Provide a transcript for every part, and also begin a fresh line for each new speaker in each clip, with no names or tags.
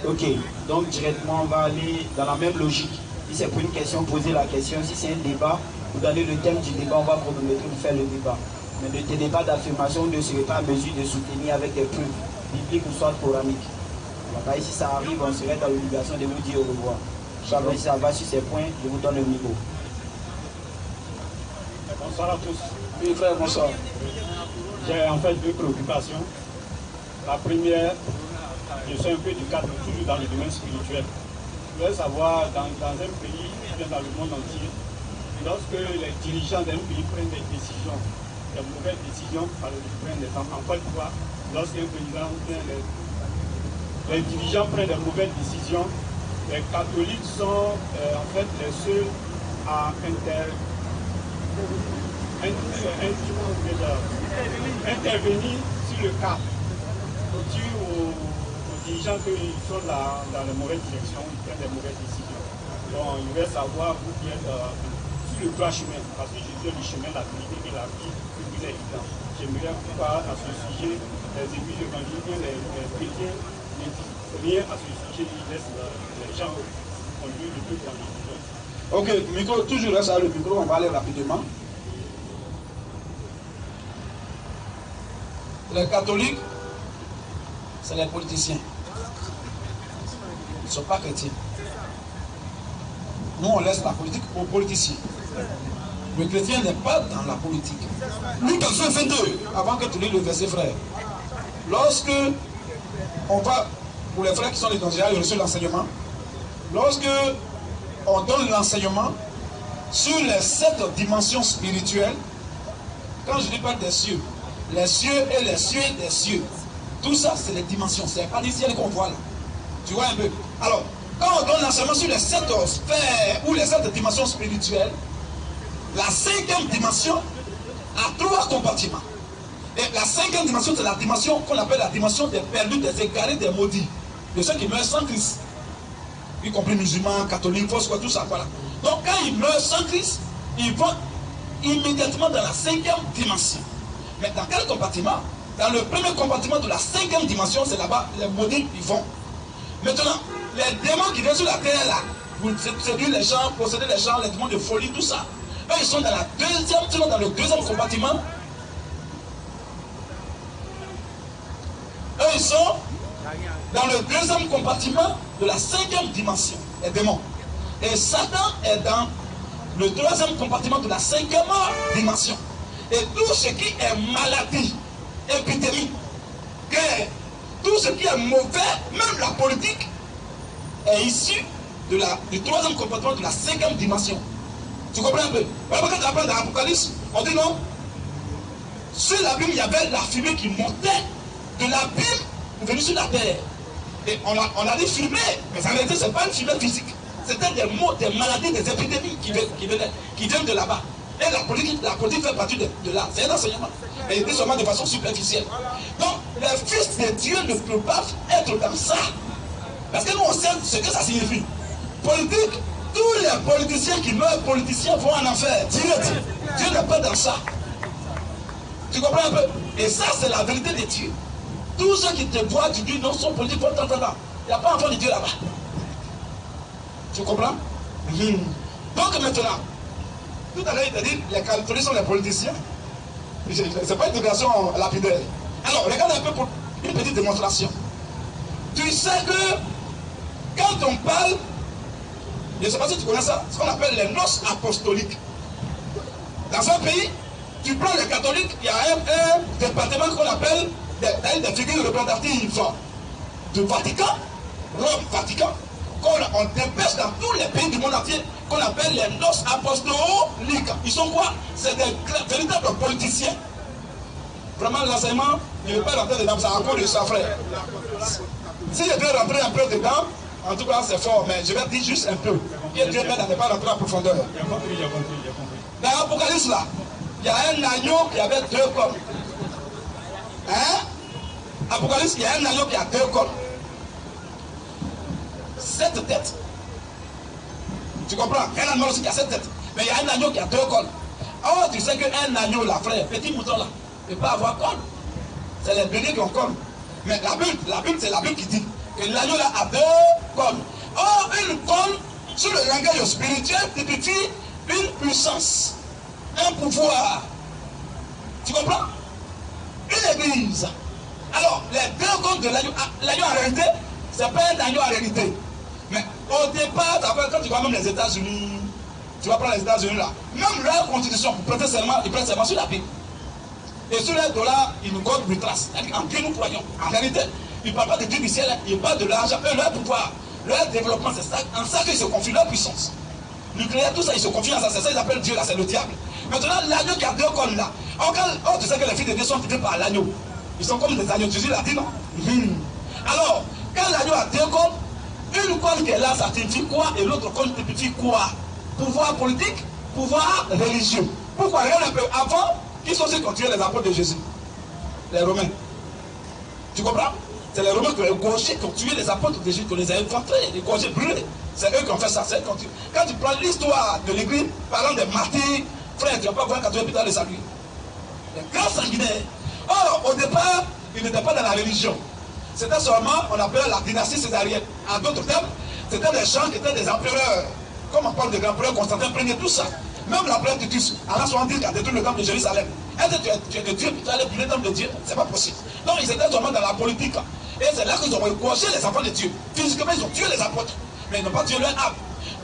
Ok, donc directement on va aller dans la même logique. Si c'est pour une question, posez la question. Si c'est un débat, vous donnez le thème du débat, on va chronométrer pour faire le débat. Mais ne tenez pas d'affirmation, vous ne serez pas en mesure de soutenir avec des preuves bibliques ou soit coraniques. Voilà, si ça arrive, on serait dans l'obligation de vous dire au revoir. Alors, si ça va sur ces points, je vous donne le micro.
Bonsoir à tous.
Oui, frère, bonsoir.
J'ai en fait deux préoccupations. La première, je suis un peu du cadre, toujours dans le domaine spirituel. Je voudrais savoir, dans un pays, bien dans le monde entier, lorsque les dirigeants d'un pays prennent des décisions, des mauvaises décisions, prennent des temps, en Côte d'Ivoire, lorsqu'un président, les dirigeants prennent des mauvaises décisions, les catholiques sont en fait les seuls à intervenir sur le cas, dire aux dirigeants qu'ils sont dans la mauvaise direction, ils prennent des mauvaises décisions. Donc, il voudrait savoir, vous qui êtes sur le droit chemin, parce que je dis le chemin, la vérité et la vie, c'est plus évident. J'aimerais voir à ce sujet, les églises évangéliques, les chrétiens, ne disent rien à ce sujet, ils laissent les gens conduire le peuple dans les.
Ok, micro, toujours reste à le micro, on va aller rapidement. Les catholiques, c'est les politiciens. Ils ne sont pas chrétiens. Nous, on laisse la politique aux politiciens. Le chrétien n'est pas dans la politique. Luc 22, avant que tu lises le verset, frère. Lorsque on va, pour les frères qui sont les candidats, ils reçoivent l'enseignement. Lorsque on donne l'enseignement sur les 7 dimensions spirituelles, quand je dis pas des cieux, les cieux et les cieux des cieux, tout ça c'est les dimensions, c'est pas des ciels qu'on voit là. Tu vois un peu. Alors, quand on donne l'enseignement sur les 7 sphères ou les 7 dimensions spirituelles, la 5e dimension a 3 compartiments. Et la 5e dimension, c'est la dimension qu'on appelle la dimension des perdus, des égarés, des maudits, de ceux qui meurent sans Christ. Y compris musulmans, catholiques, fausses, tout ça, voilà. Donc quand ils meurent sans Christ, ils vont immédiatement dans la 5e dimension. Mais dans quel compartiment? Dans le premier compartiment de la 5e dimension, c'est là-bas, les maudits, ils vont. Maintenant, les démons qui viennent sur la terre, là, pour séduire les gens, posséder les gens, les démons de folie, tout ça, eux, ils sont dans la dans le 2e compartiment. Eux, ils sont dans le 2e compartiment de la 5e dimension, les démons. Et Satan est dans le 3e compartiment de la 5e dimension. Et tout ce qui est maladie, épidémie, guerre, tout ce qui est mauvais, même la politique, est issu du 3e compartiment de la 5e dimension. Tu comprends un peu? Quand tu apprends dans l'Apocalypse, on dit non. Sur l'abîme, il y avait la fumée qui montait de l'abîme pour venir sur la terre. Et on a dit fumée, mais en réalité, ce n'est pas une fumée physique. C'était des maux, des maladies, des épidémies qui viennent de là-bas. Et la politique fait partie de là. C'est un enseignement. Mais il dit seulement de façon superficielle. Donc, les fils de Dieu ne peuvent pas être dans ça. Parce que nous, on sait ce que ça signifie. Politique, tous les politiciens qui meurent politiciens vont en enfer. Direct. Dieu n'est pas dans ça. Tu comprends un peu? Et ça, c'est la vérité de Dieu. Tous ceux qui te voient, tu dis non, sont politiques, il n'y a pas enfant de Dieu là-bas. Tu comprends? Donc maintenant, tout à l'heure, il t'a dit, les catholiques sont les politiciens. Ce n'est pas une déclaration lapidaire. Alors, regarde un peu pour une petite démonstration. Tu sais que quand on parle, je ne sais pas si tu connais ça, ce qu'on appelle les noces apostoliques. Dans un pays, tu prends les catholiques, il y a un département qu'on appelle des figures représentatives du Vatican, Rome, Vatican, qu'on dépêche dans tous les pays du monde entier, qu'on appelle les noces apostoliques. Ils sont quoi? C'est des véritables politiciens. Vraiment, l'enseignement, je ne vais pas rentrer dedans, ça a encore de ça, frère. Si je vais rentrer un peu dedans, en tout cas, c'est fort, mais je vais dire juste un peu. Et Dieu m'aide à ne pas rentrer en profondeur.
J'ai compris.
Dans l'Apocalypse, là, il y a un agneau qui avait 2 cornes. Hein? Apocalypse, il y a un agneau qui a 2 cornes. 7 têtes. Tu comprends? Un agneau aussi qui a 7 têtes. Mais il y a un agneau qui a 2 cornes. Oh, tu sais qu'un agneau, là, frère, petit mouton, là, ne peut pas avoir cornes. C'est les béliers qui ont cornes. Mais la Bible, c'est la Bible qui dit que l'agneau là a deux cornes. Or, une corne, sur le langage spirituel, signifie une puissance, un pouvoir. Tu comprends? Une église. Alors, les deux cornes de l'agneau en réalité, c'est pas un agneau en réalité. Mais au départ, quand tu vois même les États-Unis, tu vas prendre les États-Unis là, même leur constitution, pour prêter seulement, ils prêtent seulement sur la Bible. Et sur les dollars, ils nous comptent une trace. En Dieu nous croyons. En réalité, ils ne parlent pas de Dieu du ciel, ils parlent de l'argent, leur pouvoir, leur développement, c'est ça, en ça qu'ils se confient, leur puissance. Nucléaire, tout ça, ils se confient en ça, c'est ça qu'ils appellent Dieu là, c'est le diable. Maintenant, l'agneau qui a deux cornes là, tu sais que les filles de Dieu sont faites par l'agneau. Ils sont comme des agneaux, Jésus l'a dit, non? Alors, quand l'agneau a deux cornes, une corne qui est là, ça signifie quoi? Et l'autre corne signifie quoi? Pouvoir politique, pouvoir religieux. Pourquoi? Regarde un peu, avant, qui sont ceux qui ont tué les apôtres de Jésus? Les Romains. Tu comprends? C'est les Romains qui ont égorgé, qui ont tué les apôtres de Jésus, qui les ont infiltrés, égorgés, brûlés. C'est eux qui ont fait ça. Quand tu prends l'histoire de l'église, parlant des martyrs, frère, tu ne vas pas voir quand tu es plus dans le salut. Les grands sanguinaires. Or, au départ, ils n'étaient pas dans la religion. C'était seulement, on appelle la dynastie césarienne. En d'autres termes, c'était des gens qui étaient des empereurs. Comme on parle de l'empereur Constantin Ier, tout ça. Même l'empereur Titus, à la 70 qui a détruit le temple de Jérusalem. Est-ce que tu es de Dieu, tu as brûler le temple de Dieu? C'est pas possible. Donc ils étaient seulement dans la politique. Et c'est là qu'ils ont égorgé les enfants de Dieu. Physiquement, ils ont tué les apôtres. Mais ils n'ont pas tué leur âme.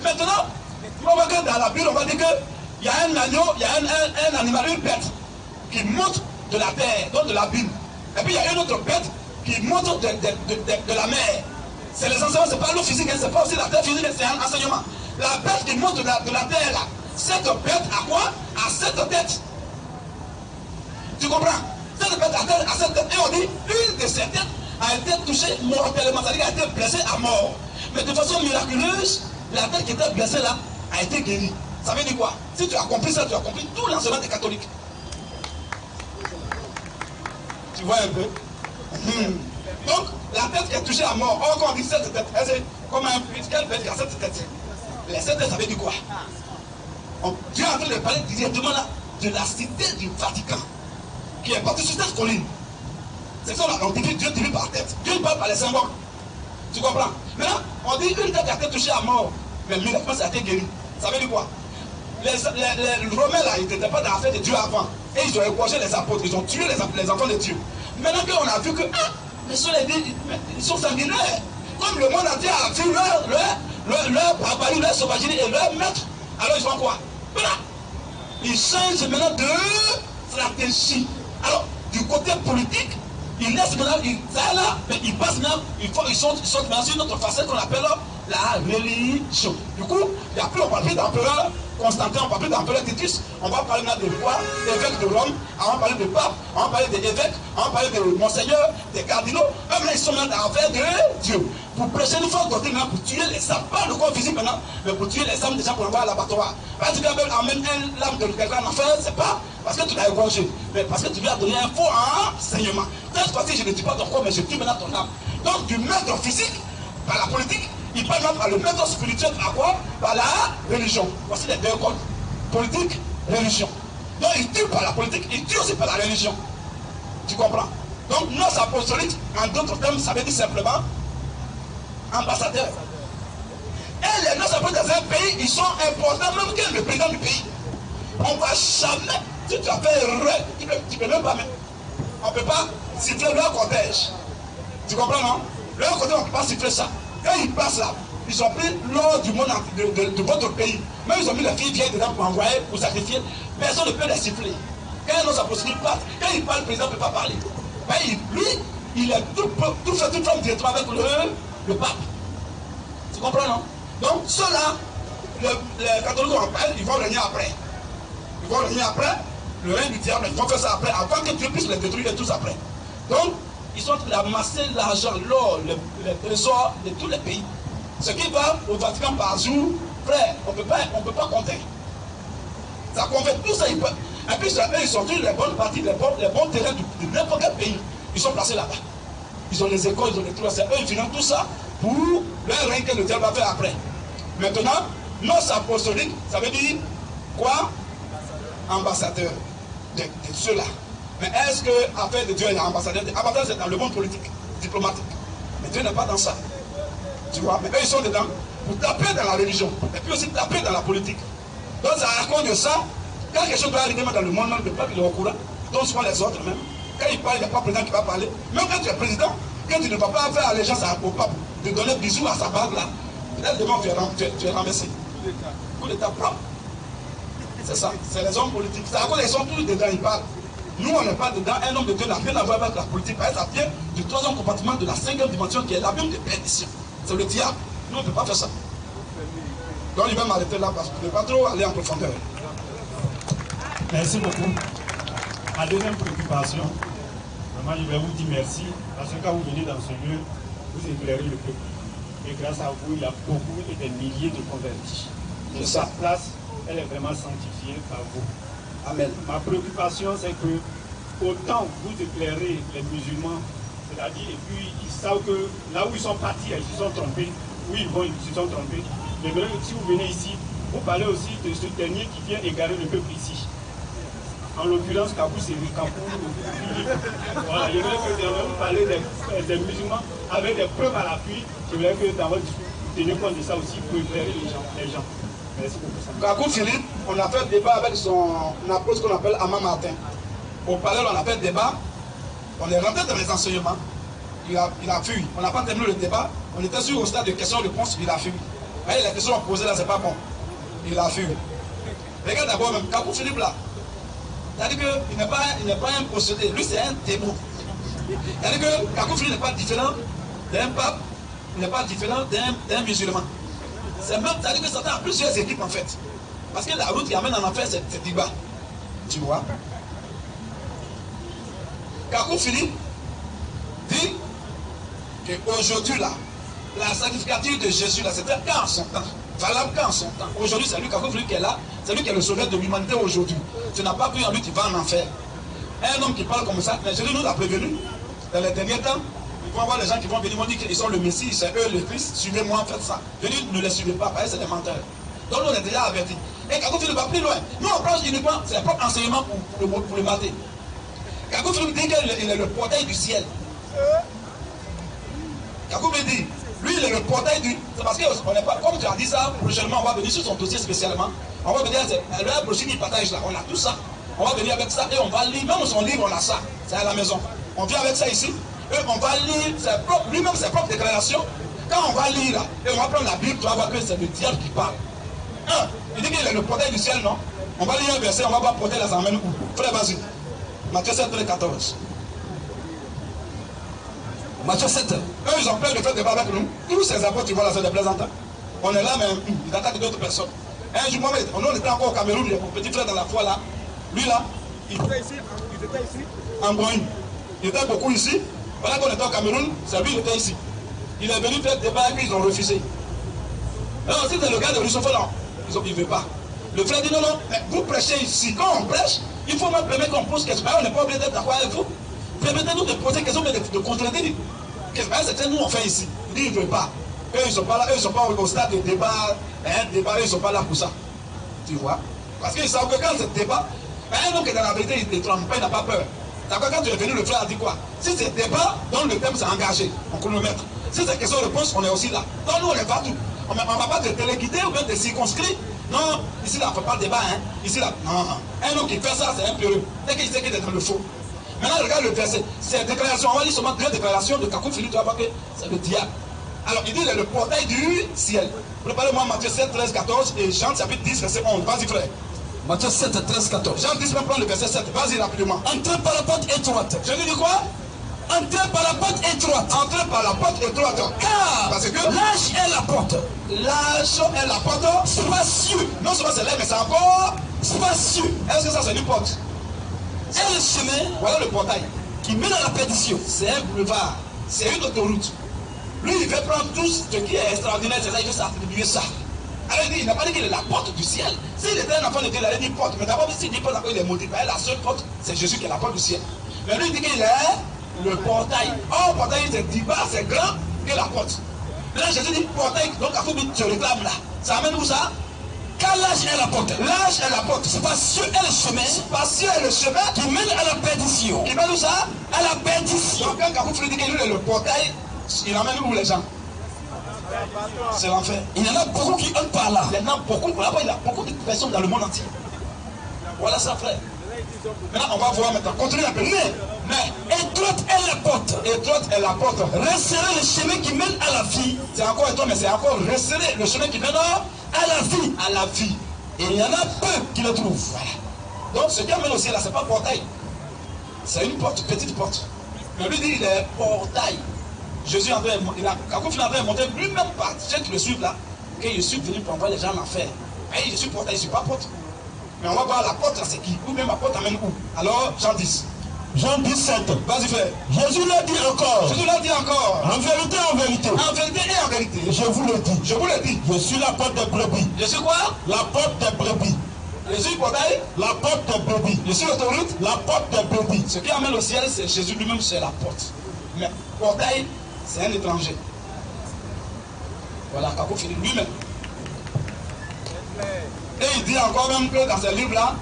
Maintenant, on va que dans la Bible, on va dire qu'il y a un agneau, il y a un animal, une bête qui monte de la terre, donc de la Bible. Et puis il y a une autre bête qui monte de la mer. C'est les enseignements, c'est pas l'eau physique, c'est pas aussi la terre physique, c'est un enseignement. La bête qui monte de la terre là, cette bête a quoi? À cette tête. Tu comprends? Cette bête a cette tête. Et on dit, une de ces têtes a été touchée mortellement, c'est-à-dire a été blessée à mort. Mais de façon miraculeuse, la tête qui était blessée là a été guérie. Ça veut dire quoi? Si tu as compris ça, tu as compris tout l'enseignement des catholiques. Tu vois un peu? Donc, la tête qui est touchée à mort, or quand on dit cette tête, c'est comme un puits, quelle bête qui a cette tête? Les sept têtes, ça veut dire quoi? Dieu est en train de parler directement là de la cité du Vatican, qui est partie sur cette colline. C'est ça, on dit Dieu divise par tête. Dieu parle par les symboles. Tu comprends? Maintenant, on dit une tête qui a été touchée à mort, mais miraculeusement, ça a été guéri. Ça veut dire quoi? Les Romains là, ils n'étaient pas dans l'affaire de Dieu avant. Et ils ont égorgé les apôtres, ils ont tué les enfants de Dieu. Maintenant qu'on a vu que, ils sont sanguinaires. Comme le monde entier a vu leur barbarie, leur sauvagerie et leur maître, alors ils font quoi? Voilà. Ils changent maintenant de stratégie. Alors, du côté politique, ils laissent maintenant, mais ils passent maintenant, ils sont maintenant sur une autre facette qu'on appelle la religion. Du coup, il n'y a plus, on parle plus d'empereur Constantin, on parle plus d'empereur Titus, on va parler maintenant des rois, d'évêques de Rome, on va parler de pape, on va parler des évêques, on va parler de monseigneurs, des cardinaux. Eux, ils sont maintenant dans l'affaire de Dieu. Pour prêcher une force doctrine, pour tuer les âmes, pas le corps physique maintenant, mais pour tuer les âmes déjà pour envoyer à l'abattoir. Parce que tu vas amener l'âme de quelqu'un en enfer, c'est pas parce que tu l'as égorgé, mais parce que tu lui as donné un faux enseignement. Cette fois-ci, je ne tue pas ton corps, mais je tue maintenant ton âme. Donc, du maître physique, par la politique, il passe par le maître spirituel à quoi? Par la religion. Voici les deux codes. Politique, religion. Donc il tue par la politique, il tue aussi par la religion. Tu comprends? Donc nos apostoliques, en d'autres termes, ça veut dire simplement ambassadeurs. Et les nos apostoliques dans un pays, ils sont importants, même que le président du pays. On ne va jamais, si tu as fait erreur, tu ne peux même pas mettre. On ne peut pas siffler leur cortège. Tu comprends, non? Leur cortège, on ne peut pas siffler ça. Quand ils passent là, ils ont pris l'or du monde de votre pays. Même ils ont mis les filles vieilles dedans pour envoyer, pour sacrifier. Personne ne peut les siffler. Quand nos apostoliques partent, quand ils parlent, le président ne peut pas parler. Mais lui, il est tout fait, toute forme directement avec le pape. Tu comprends, non? Donc, ceux-là, les catholiques en parlent, ils vont régner après. Ils vont régner après, le règne du diable, ils vont faire ça après, avant que Dieu puisse les détruire et tous après. Donc, ils sont en train d'amasser l'argent, l'or, les trésors de tous les pays. Ce qui va au Vatican par jour, frère, on ne peut pas compter. Ça convainc tout ça. Et puis, ils sont tous les bonnes parties, les bons terrains de n'importe quel pays. Ils sont placés là-bas. Ils ont les écoles, ils ont les trucs. C'est eux qui financent tout ça pour leur règne que le diable va faire après. Maintenant, nos apostoliques, ça veut dire quoi? Ambassadeur de ceux-là. Mais est-ce que affaire de Dieu est ambassadeur? Ambassadeur, c'est dans le monde politique, diplomatique. Mais Dieu n'est pas dans ça. Tu vois, mais eux, ils sont dedans pour taper dans la religion. Et puis aussi taper dans la politique. Donc, ça raconte de ça. Quand quelque chose doit arriver dans le monde, le peuple est au courant. Donc, souvent les autres même. Quand ils parlent, il n'y a pas président qui va parler. Même quand tu es président, quand tu ne vas pas faire allégeance au pape, de donner bisous à sa barbe là, peut-être demain tu es renversé. Coup d'état propre. C'est ça, c'est les hommes politiques. C'est à cause qu'ils sont tous dedans, ils parlent. Nous, on n'est pas dedans. Un homme de Dieu n'a rien à voir avec la politique. Ça vient du troisième compartiment de la cinquième dimension qui est l'avion de perdition. C'est le diable. Nous, on ne peut pas faire ça. Donc, il va m'arrêter là parce que je ne vais pas trop aller en profondeur.
Merci beaucoup. Ma deuxième préoccupation, vraiment, je vais vous dire merci parce que quand vous venez dans ce lieu, vous éclairez le peuple. Et grâce à vous, il y a beaucoup et des milliers de convertis. Et sa place, elle est vraiment sanctifiée par vous.
Amen.
Ma préoccupation, c'est que autant vous éclairez les musulmans, c'est-à-dire, et puis ils savent que là où ils sont partis, ils se sont trompés, où ils vont, ils se sont trompés. Mais vraiment, si vous venez ici, vous parlez aussi de ce dernier qui vient égarer le peuple ici. En l'occurrence, Kabou, c'est Kabou. Voilà, je voulais que vous parlez des musulmans avec des preuves à l'appui. Je voulais que dans votre discours, vous teniez compte de ça aussi pour éclairer les gens. Merci beaucoup.
Kabou Philippe, on a fait un débat avec son apôtre qu'on appelle Ama Martin. Au palais, on a fait un débat. On est rentré dans les enseignements. Il a fui. On n'a pas terminé le débat. On était sur au stade de questions-réponses. Il a fui. Vous voyez, les questions posées là, c'est pas bon. Il a fui. Regarde d'abord même Kabou Philippe là. C'est-à-dire qu'il n'est pas un procédé. Lui, c'est un démon. C'est-à-dire que Kabou Philippe n'est pas différent d'un pape. Il n'est pas différent d'un musulman. C'est même, c'est-à-dire que Satan a plusieurs équipes en fait. Parce que la route qui amène en enfer, c'est Diba. Tu vois. Kabou Philippe dit qu'aujourd'hui là, la sacrificature de Jésus là, c'était qu'en son temps. Valable qu'en son temps. Aujourd'hui, c'est lui Kabou Philippe qui est là. C'est lui qui est le sauveur de l'humanité aujourd'hui. Tu n'as pas cru en lui, tu vas en enfer. Un homme qui parle comme ça, mais Jésus nous a prévenu. Dans les derniers temps, ils vont avoir les gens qui vont venir, ils vont dire qu'ils sont le Messie, c'est eux le Christ, suivez-moi, faites ça. Je dis, ne les suivez pas, parce que c'est des menteurs. Donc nous, on est déjà avertis. Et Kabou Philippe va plus loin. Nous, on prend uniquement, c'est le propre enseignement pour le mater. Kabou Philippe dit qu'il est le portail du ciel. Kabou me dit, lui, il est le portail du... C'est parce qu'on n'est pas... Comme tu as dit ça, prochainement, on va venir sur son dossier spécialement. On va venir, le brochure qu'il partage là, on a tout ça. On va venir avec ça et on va lire, même son livre, on a ça. C'est à la maison. On vient avec ça ici. Et on va lire lui-même ses propres déclarations. Quand on va lire là, et on va prendre la Bible, tu vas voir que c'est le diable qui parle. Il dit qu'il est le portail du ciel, non? On va lire un verset, on va voir portail les emmène où? Frère, vas-y. Matthieu 7, 14. Matthieu 7. Eux, ils ont peur de faire débat avec nous. Tous ces apôtres, tu vois là, c'est des plaisantins. On est là, mais ils attaquent d'autres personnes. Un jour, Mohamed, on était encore au Cameroun, il y a mon petit frère dans la foi là. Lui là, il était ici. En Boïne. Il était beaucoup ici. Pendant qu'on était au Cameroun, c'est lui qui était ici. Il est venu faire débat et puis ils ont refusé. Alors, si c'est le gars de Rousseau-Fort, ils ne veulent pas. Le frère dit non, non, mais vous prêchez ici. Quand on prêche, il faut même permettre qu'on pose question. On n'est pas obligé d'être d'accord avec vous. Permettez-nous de poser question, mais de contredire. Qu'est-ce que c'est que nous on fait ici? Il dit, il ne veut pas. Eux, ils ne sont pas là, eux, ils ne sont pas au stade de débat. Eux, ils ne sont pas là pour ça. Tu vois? Parce qu'ils savent que quand c'est débat, un homme qui est dans la vérité, il ne trompe pas, il n'a pas peur. D'accord, quand tu es venu, le frère a dit quoi? Si c'est débat, donc le thème c'est engagé, on chronomètre. Si c'est question-réponse, on est aussi là. Donc nous, on est partout. On ne va pas te téléguider ou bien te circonscrire. Non, ici là, on ne fait pas de débat. Hein. Ici là, non. Un homme qui fait ça, c'est un peureux. Dès qu'il sait qu'il est dans le faux. Maintenant, regarde le verset. C'est déclaration. On va lire seulement deux déclarations de Kabou Philippe. Tu vas voir que c'est le diable. Alors, il dit, il est le portail du ciel. Préparez-moi Matthieu 7, 13, 14 et Jean chapitre 10, verset 11. Vas-y, frère.
Matthieu 7, 13, 14.
Jean 10, prendre le verset 7. Vas-y rapidement.
Entrez par la porte étroite.
Je lui dis quoi?
Entrez par la porte étroite.
Entrez par la porte étroite.
Car
parce que
large est la porte.
Large est la porte.
Spacieux.
Non seulement c'est là, mais c'est encore
spacieux.
Est-ce que ça c'est une porte?
Et le chemin,
voilà le portail
qui mène à la perdition.
C'est un boulevard. C'est une autoroute. Lui, il veut prendre tout ce qui est extraordinaire, c'est ça, il veut s'attribuer ça. Alors il n'a pas dit qu'il est la porte du ciel. S'il était un enfant de Dieu, il allait dire porte. Mais d'abord, s'il dit porte, il est maudit. La seule porte, c'est Jésus qui est la porte du ciel. Mais lui, il dit qu'il est le portail. Or, portail, c'est 10 bas, c'est grand que la porte. Là, Jésus dit portail, donc il faut que tu réclames là. Ça amène où ça?
Car l'âge est la porte.
L'âge est la porte.
Spacieux est le chemin.
Spacieux est le chemin
qui mène à la perdition.
Qui mène où ça?
À la perdition.
Donc quand Kabou Philippe dit qu'il est le portail il emmène où les gens? C'est l'enfer.
Il y en a beaucoup qui entrent par là.
Il y en a beaucoup, il y a beaucoup de personnes dans le monde entier. Voilà ça, frère. Maintenant, on va voir maintenant. Continue un peu.
Mais étroite est la porte.
Étroite est la porte.
Resserrez le chemin qui mène à la vie.
C'est encore étroit, mais c'est encore resserré le chemin qui mène
à la vie.
À la vie.
Et il y en a peu qui le trouvent.
Voilà. Donc ce qui amène au ciel là, c'est pas portail. C'est une porte, petite porte. Mais lui dit il est portail. Jésus quand il avait montré lui-même par ceux qui le suivent là, que je suis venu pour envoyer les gens en enfer. Et je suis portail, je ne suis pas porte. Mais on va voir la porte là, c'est qui? Ou même la porte amène où? Alors, Jean 10.
Jean 17.
Vas-y, frère.
Jésus l'a dit encore.
Jésus l'a dit encore.
En vérité, en vérité.
En vérité et en vérité.
Je vous le dis.
Je vous le dis.
Je suis la porte des brebis.
Je suis quoi?
La porte des brebis.
Je suis portail.
La porte des brebis.
Je suis l'autoroute.
La porte des brebis.
Ce qui amène au ciel, c'est Jésus lui-même, c'est la porte. Mais portail, c'est un étranger. Voilà, Kakou Philippe lui-même. Et il dit encore même que dans ce livre-là,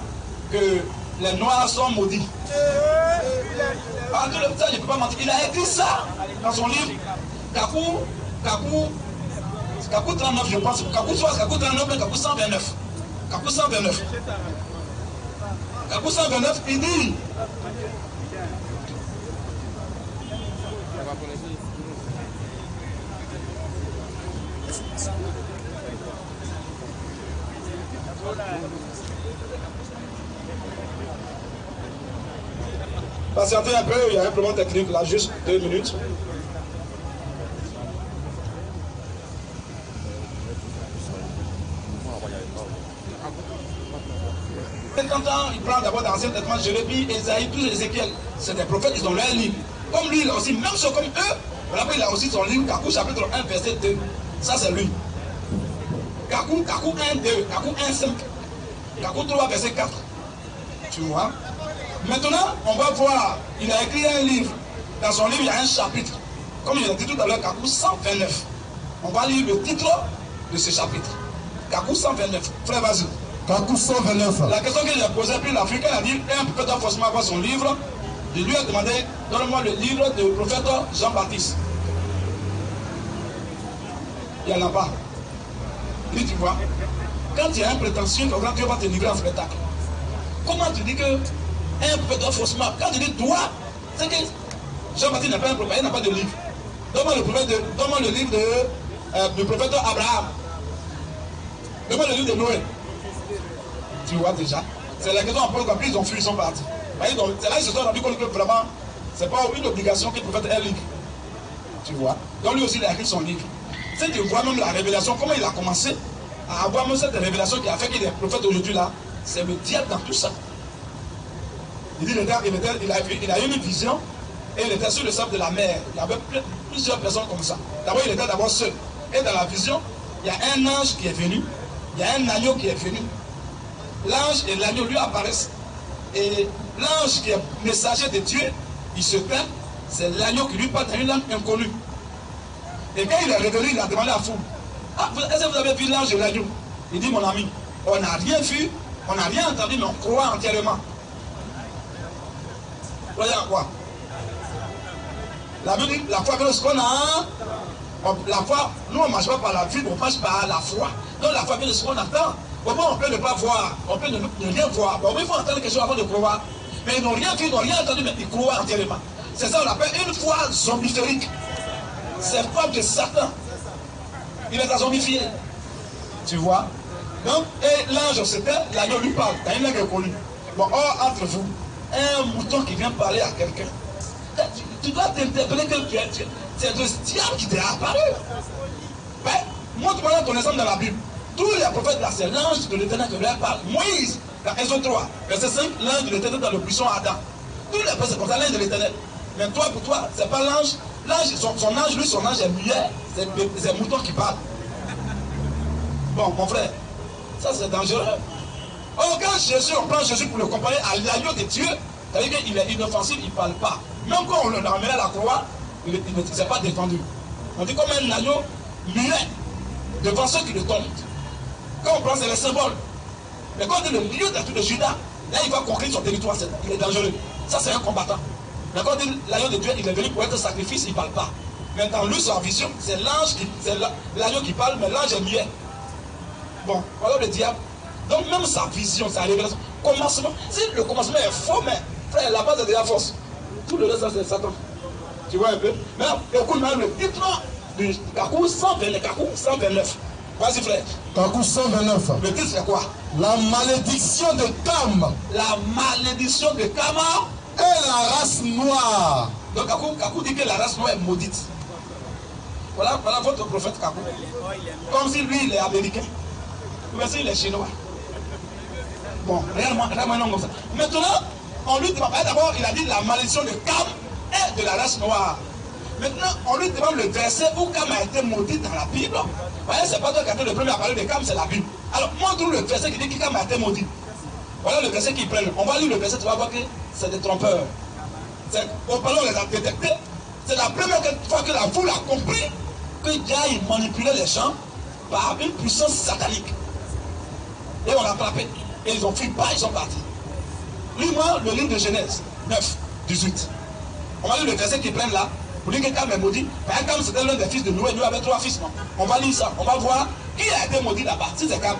que les Noirs sont maudits. Ah, tout le temps, je ne peux pas mentir. Il a écrit ça dans son livre. Kakou 39, je pense. Kakou 39, mais Kakou 129. Kakou 129. Kakou 129, il dit. Patientez un peu, il y a un problème technique là, juste 2 minutes. Il prend d'abord dans l'Ancien Testament Jérémie, Esaïe, tous les Ézéchiel. C'est des prophètes, ils ont leur livre. Comme lui, il a aussi, même chose comme eux, voilà, il a aussi son livre, Kakou chapitre 1, verset 2. Ça, c'est lui. Kakou 1, 2, Kakou 1, 5. Kakou 3, verset 4. Tu vois? Maintenant, on va voir, il a écrit un livre. Dans son livre, il y a un chapitre. Comme je l'ai dit tout à l'heure, Kakou 129. On va lire le titre de ce chapitre. Kakou 129. Frère, vas-y.
Kakou 129.
La question que j'ai posée, puis l'Africain a dit, un prophète doit forcément avoir son livre. Je lui ai demandé, donne-moi le livre du prophète Jean-Baptiste. Il n'y en a pas. Lui, tu vois, quand il y a un prétentieux, Dieu va te livrer en spectacle. Comment tu dis que un prophète doit forcément, quand tu dis toi, c'est que Jean-Baptiste n'a pas un prophète, il n'a pas de livre. Donne-moi le livre du prophète Abraham. Donne-moi le livre de Noé. Tu vois déjà. C'est la question après quand ils ont fui, ils sont partis. C'est là qu'ils se sont rendus compte que vraiment, c'est pas une obligation que le prophète ait un livre. Tu vois. Donc lui aussi, il a écrit son livre. Si tu vois même la révélation, comment il a commencé à avoir même cette révélation qui a fait qu'il est prophète aujourd'hui là, c'est le diable dans tout ça. Il dit, il a eu une vision et il était sur le sable de la mer. Il y avait plusieurs personnes comme ça. D'abord, il était d'abord seul. Et dans la vision, il y a un ange qui est venu. Il y a un agneau qui est venu. L'ange et l'agneau lui apparaissent. Et l'ange qui est messager de Dieu, il se perd. C'est l'agneau qui lui parle dans une langue inconnue. Et quand il est revenu, il a demandé à la foule, est-ce que vous avez vu l'ange et l'agneau? Il dit, mon ami, on n'a rien vu, on n'a rien entendu, mais on croit entièrement. Croyez en quoi? La Bible dit, la foi que ce qu'on a, la foi, nous on ne marche pas par la vue, on marche par la foi. Donc la foi vient de ce qu'on attend. Comment on peut ne pas voir, on peut ne rien voir. Bon, il faut entendre quelque chose avant de croire. Mais ils n'ont rien vu, ils n'ont rien entendu, mais ils croient entièrement. C'est ça qu'on appelle une foi zombiférique. C'est foi de Satan. Il les a zombifiés. Tu vois? Donc, et l'ange, c'était, l'agneau lui parle, dans une langue inconnue. Bon, or, entre vous, un mouton qui vient parler à quelqu'un, tu dois t'interpeller que c'est le diable qui t'est apparu. Mais, montre-moi ton exemple dans la Bible. Tous les prophètes là, c'est l'ange de l'Éternel qui leur parle. Moïse, dans Exode 3, verset 5, l'ange de l'Éternel dans le buisson Adam. Tous les prophètes, c'est comme ça, l'ange de l'Éternel. Mais toi, pour toi, c'est pas l'ange. L'ange, son ange, lui, son ange est muet. C'est un mouton qui parle. Bon, mon frère, ça c'est dangereux. Or, quand Jésus, on prend Jésus pour le comparer à l'agneau de Dieu, c'est-à-dire qu'il est inoffensif, il ne parle pas. Même quand on le ramène à la croix, il ne s'est pas défendu. On dit comme un agneau muet devant ceux qui le tombent. Quand on prend, c'est le symbole. Mais quand on dit le milieu de tout de Judas, là il va conquérir son territoire, il est dangereux. Ça c'est un combattant. Mais quand on dit l'agneau de Dieu, il est venu pour être sacrifice, il ne parle pas. Mais dans lui, sa vision, c'est l'ange qui, c'est l'agneau qui parle, mais l'ange est muet. Bon, voilà le diable. Donc même sa vision, sa révélation, commencement, si le commencement est faux, mais frère, la base est déjà fausse. Tout le reste, c'est Satan. Tu vois un peu? Maintenant, écoute même le titre du Kakou 129. Vas-y frère.
Kakou 129.
Le titre c'est quoi?
La malédiction de Cam
La malédiction de Kama
et la race noire.
Donc Kakou dit que la race noire est maudite. Voilà votre prophète Kakou. Comme si lui il est américain. Ou si il est chinois. Bon, regarde-moi un nom comme ça. Maintenant, on lui demande, d'abord il a dit la malédiction de Cam et de la race noire. Maintenant, on lui demande le verset où Cam a été maudit dans la Bible. Vous voyez, c'est pas toi qui as été le premier à parler de Cam, c'est la Bible. Alors, montre-nous le verset qui dit que Cam a été maudit. Voilà le verset qui prennent. On va lire le verset, tu vas voir que c'est des trompeurs. Au palais, on les a détectés. C'est la première fois que la foule a compris que Dieu manipulait les gens par une puissance satanique. Et on l'a frappé. Et ils ont fui pas, ils sont partis. Lis-moi le livre de Genèse 9, 18. On va lire le verset qu'ils prennent là. Pour dire que Cam est maudit. Cam c'était l'un des fils de Noé. Noé avait 3 fils, non? On va lire ça. On va voir qui a été maudit là-bas. Si c'est Cam.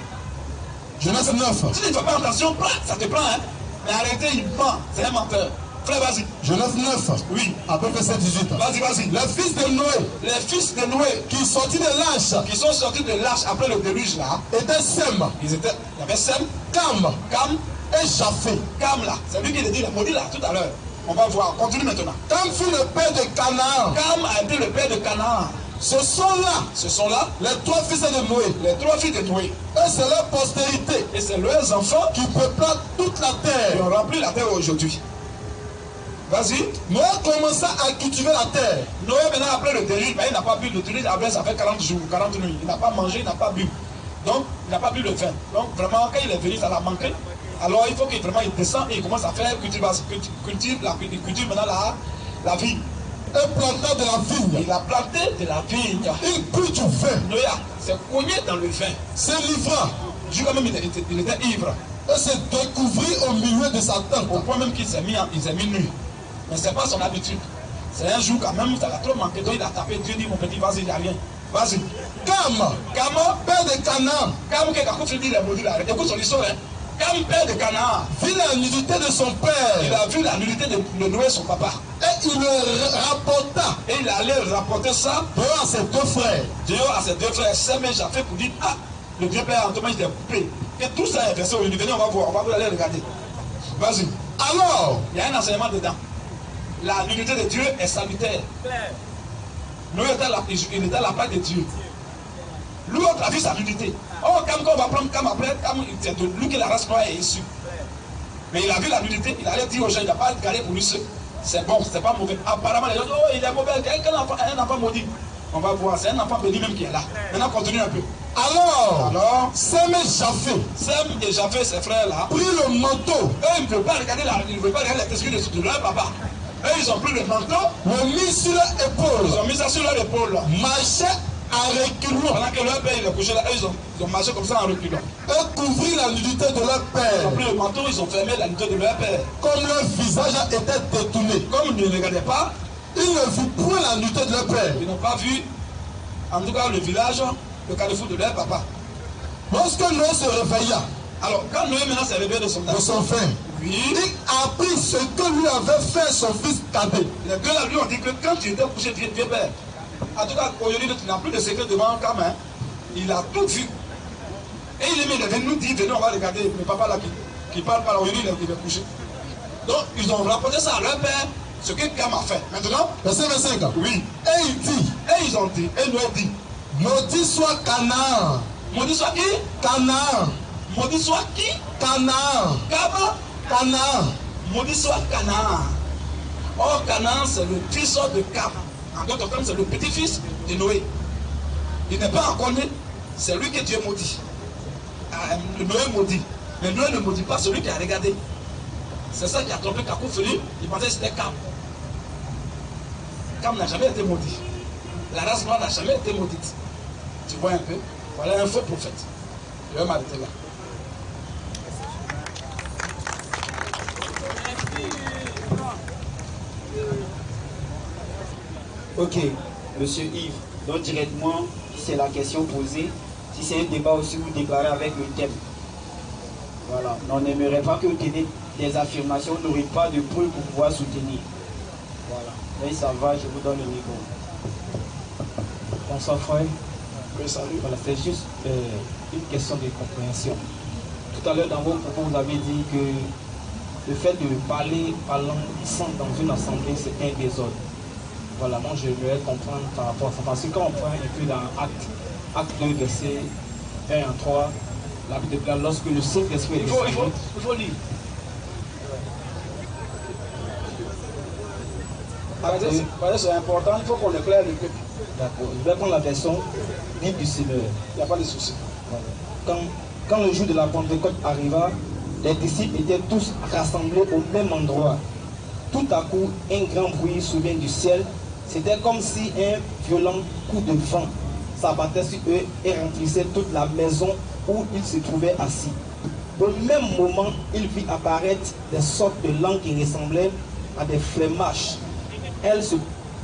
Genèse 9.
Si tu ne fais pas attention, ça te prend, hein. Mais arrêtez, il ment. C'est un menteur. Frère, vas-y.
Genèse 9.
Oui.
À peu près 18.
Vas-y.
Les fils de Noé.
Les fils de Noé.
Qui sortis de l'arche.
Qui sont sortis de l'arche après le déluge là.
Étaient Sem.
Il y avait Sem.
Cam.
Cam.
Et Japhé.
Cam là. C'est lui qui l'a dit, il est maudit là tout à l'heure. On va voir. Continue maintenant.
Cam fut le père de Canaan.
Cam a été le père de Canaan.
Ce sont là
les
3 fils de Noé.
Les 3 fils de Noé.
Et c'est leur postérité.
Et c'est leurs enfants
qui peuplent toute la terre.
Qui ont rempli la terre aujourd'hui. Vas-y.
Noé commença à cultiver la terre.
Noé maintenant après le déluge, il n'a pas bu le déluge. Après ça fait 40 jours, 40 nuits. Il n'a pas mangé, il n'a pas bu. Donc il n'a pas bu le vin. Donc vraiment quand il est venu, ça l'a manqué. Alors il faut qu'il vraiment il descend et il commence à faire cultive maintenant la vigne.
Et planta de la vigne.
Il a planté de la vigne.
Il but du vin.
Noé s'est cogné dans le vin.
Se livra.
Dieu quand même il était ivre.
Et se découvrit au milieu de sa tente.
Au point même qu'il s'est mis nu. Mais ce n'est pas son habitude. C'est un jour quand même, ça l'a trop manqué. Donc il a tapé Dieu, dit mon petit, vas-y, il n'y a rien. Vas-y.
Cam, père de Canaan.
Cam, qui dit les maudits là. Écoute son histoire. Hein. Cam, père de Canaan.
Vit la nudité de son père.
Il a vu la nudité de Noé, son papa.
Et il le rapporta.
Et il allait rapporter ça
dehors à ses 2 frères.
Dehors à ses 2 frères. Sem et Japhé pour dire, ah, le vieux père Antoine, il était coupé. Et tout ça est versé au venez, on va voir, on va aller regarder. Vas-y.
Alors,
il y a un enseignement dedans. La nudité de Dieu est salutaire. Noé il était à la part de Dieu. Lui a vu sa nudité. Oh, quand on va prendre Cam après, c'est de lui que la race noire est issue. Mais il a vu la nudité, il allait dire aux gens, il n'a pas garé pour lui seul. C'est bon, c'est pas mauvais. Apparemment, les gens disent, oh, il est mauvais, un enfant maudit. On va voir, c'est un enfant béni même qui est là. Maintenant, continue un peu.
Alors, Sem et Japhé.
Sem et Japhé, ses frères là,
pris le manteau.
Eux, ils ne veulent pas regarder la testicule de leur papa. Eux, ils ont pris le manteau.
L'ont mis sur leur épaule.
Ils ont mis ça sur leur épaule.
Marchaient en reculant.
Pendant que leur père il est couché là, eux, ils ont marché comme ça en reculant.
Et couvrir la nudité de leur père.
Ils ont pris le manteau, ils ont fermé la nudité de leur père.
Comme leur visage était détourné.
Comme ils ne regardaient pas,
ils ne virent point la nudité de leur père.
Ils n'ont pas vu, en tout cas, le village, le carrefour de leur papa.
Lorsque Noé se réveilla,
alors quand Noé maintenant s'est réveillé de son
frère,
oui,
il apprit ce que lui avait fait son fils cadet.
Les deux là lui ont dit que quand tu étais couché, vieux père, en tout cas aujourd'hui tu n'as plus de secret devant Cam, hein. Il a tout vu. Et il est venu nous dire, venez on va regarder le papa là qui parle pas là, aujourd'hui il est couché. Donc ils ont rapporté ça à leur père, ce que Cam a fait. Maintenant,
verset 25.
Oui.
Et il dit,
et ils ont dit, et Noé dit,
maudit soit Canaan.
Maudit soit qui?
Canaan.
Maudit soit qui?
Canaan. Canaan.
Maudit soit Canaan. Or, Canaan, c'est le fils de Cam. En d'autres termes, c'est le petit-fils de Noé. Il n'est pas encore né. C'est lui que Dieu maudit. Noé maudit. Mais Noé ne maudit pas celui qui a regardé. C'est ça qui a trompé Kakou Feli. Il pensait que c'était Cam. Cam n'a jamais été maudit. La race noire n'a jamais été maudite. Tu vois un peu? Voilà un faux prophète. Je vais m'arrêter là.
Ok. Monsieur Yves, donc directement, si c'est la question posée, si c'est un débat aussi, vous déclarez avec le thème. Voilà, on n'aimerait pas que vous tenez des affirmations, vous n'aurez pas de preuves pour pouvoir soutenir. Voilà, mais ça va, je vous donne le micro.
Bonsoir frère.
Oui, salut.
Voilà, c'est juste une question de compréhension. Tout à l'heure dans vos propos, vous avez dit que le fait de parler par langue sans dans une assemblée, c'est un désordre. Voilà, moi je vais comprendre par rapport à ça. Parce que quand on prend un peu dans acte 2, verset 1 à 3, la Bible déclare lorsque le Saint-Esprit est descendu.
Il faut lire. C'est important, il faut qu'on éclaire le peuple.
D'accord, je vais prendre la version Bible du Seigneur.
Il n'y a pas de souci.
Voilà. Quand le jour de la Pentecôte arriva, les disciples étaient tous rassemblés au même endroit. Tout à coup, un grand bruit souvient du ciel. C'était comme si un violent coup de vent s'abattait sur eux et remplissait toute la maison où ils se trouvaient assis. Au même moment, il vit apparaître des sortes de langues qui ressemblaient à des flemmages. Elles se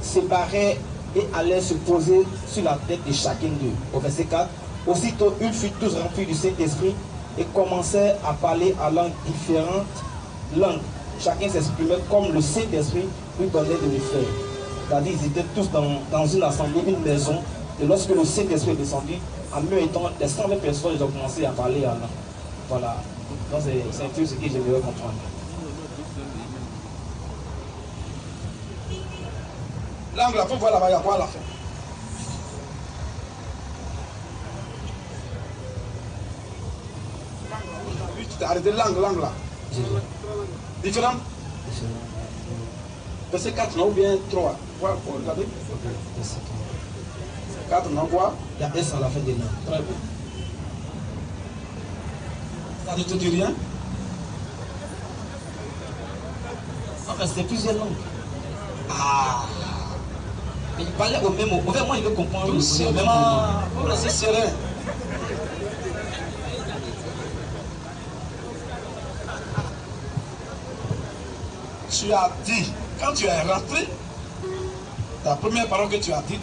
séparaient et allaient se poser sur la tête de chacun d'eux. Au verset 4, aussitôt ils furent tous remplis du Saint-Esprit et commençaient à parler à différentes langues. Chacun s'exprimait comme le Saint-Esprit lui donnait de le faire. C'est-à-dire ils étaient tous dans une assemblée, une maison. Et lorsque le Saint-Esprit est descendu, en même temps, les 120 personnes ils ont commencé à parler à langue. Voilà. Donc c'est un peu ce que j'aimerais comprendre.
Langue, là, faut voir là-bas, il y a quoi à la fin? Oui, tu t'es arrêté langue là. Différente? Verset 4, non, ou bien 3. Quoi, pour regarder? 4, non, quoi?
Il y a S à la fin des noms.
Très bien. Ça ne te dit rien?
Enfin, c'est plusieurs langues.
Ah!
Mais il parlait au même mot. Au fait, moi, il veut comprendre
Tout
le même mot.
simplement, c'est serein. Tu as dit, quand tu es rentré, la première parole que tu as dit,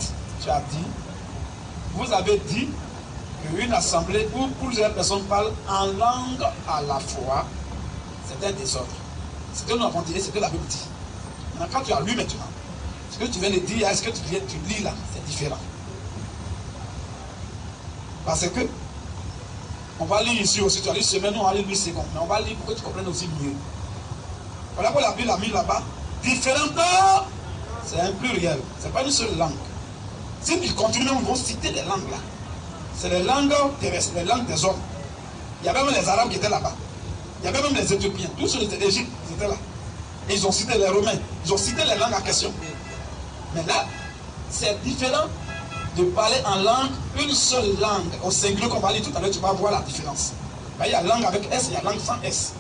vous avez dit qu'une assemblée où plusieurs personnes parlent en langue à la fois, c'est un désordre. Ce que nous avons dit, c'est que la Bible dit. Maintenant, quand tu as lu maintenant, ce que tu viens de dire, est-ce que tu lis là, c'est différent. Parce que, on va lire ici aussi, tu as lu semaine, on va lire 8 secondes, mais on va lire pour que tu comprennes aussi mieux. Voilà pourquoi la Bible a mis là-bas, différentes, c'est un pluriel, c'est pas une seule langue. Si ils continuent, ils vont citer les langues là. C'est les langues terrestres, les langues des hommes. Il y avait même les Arabes qui étaient là-bas. Il y avait même les Éthiopiens, tous ceux d'Égypte, ils étaient là. Et ils ont cité les Romains, ils ont cité les langues en question. Mais là, c'est différent de parler en langue, une seule langue, au singulier qu'on va lire tout à l'heure, tu vas voir la différence. Ben, il y a langue avec S, il y a langue sans S.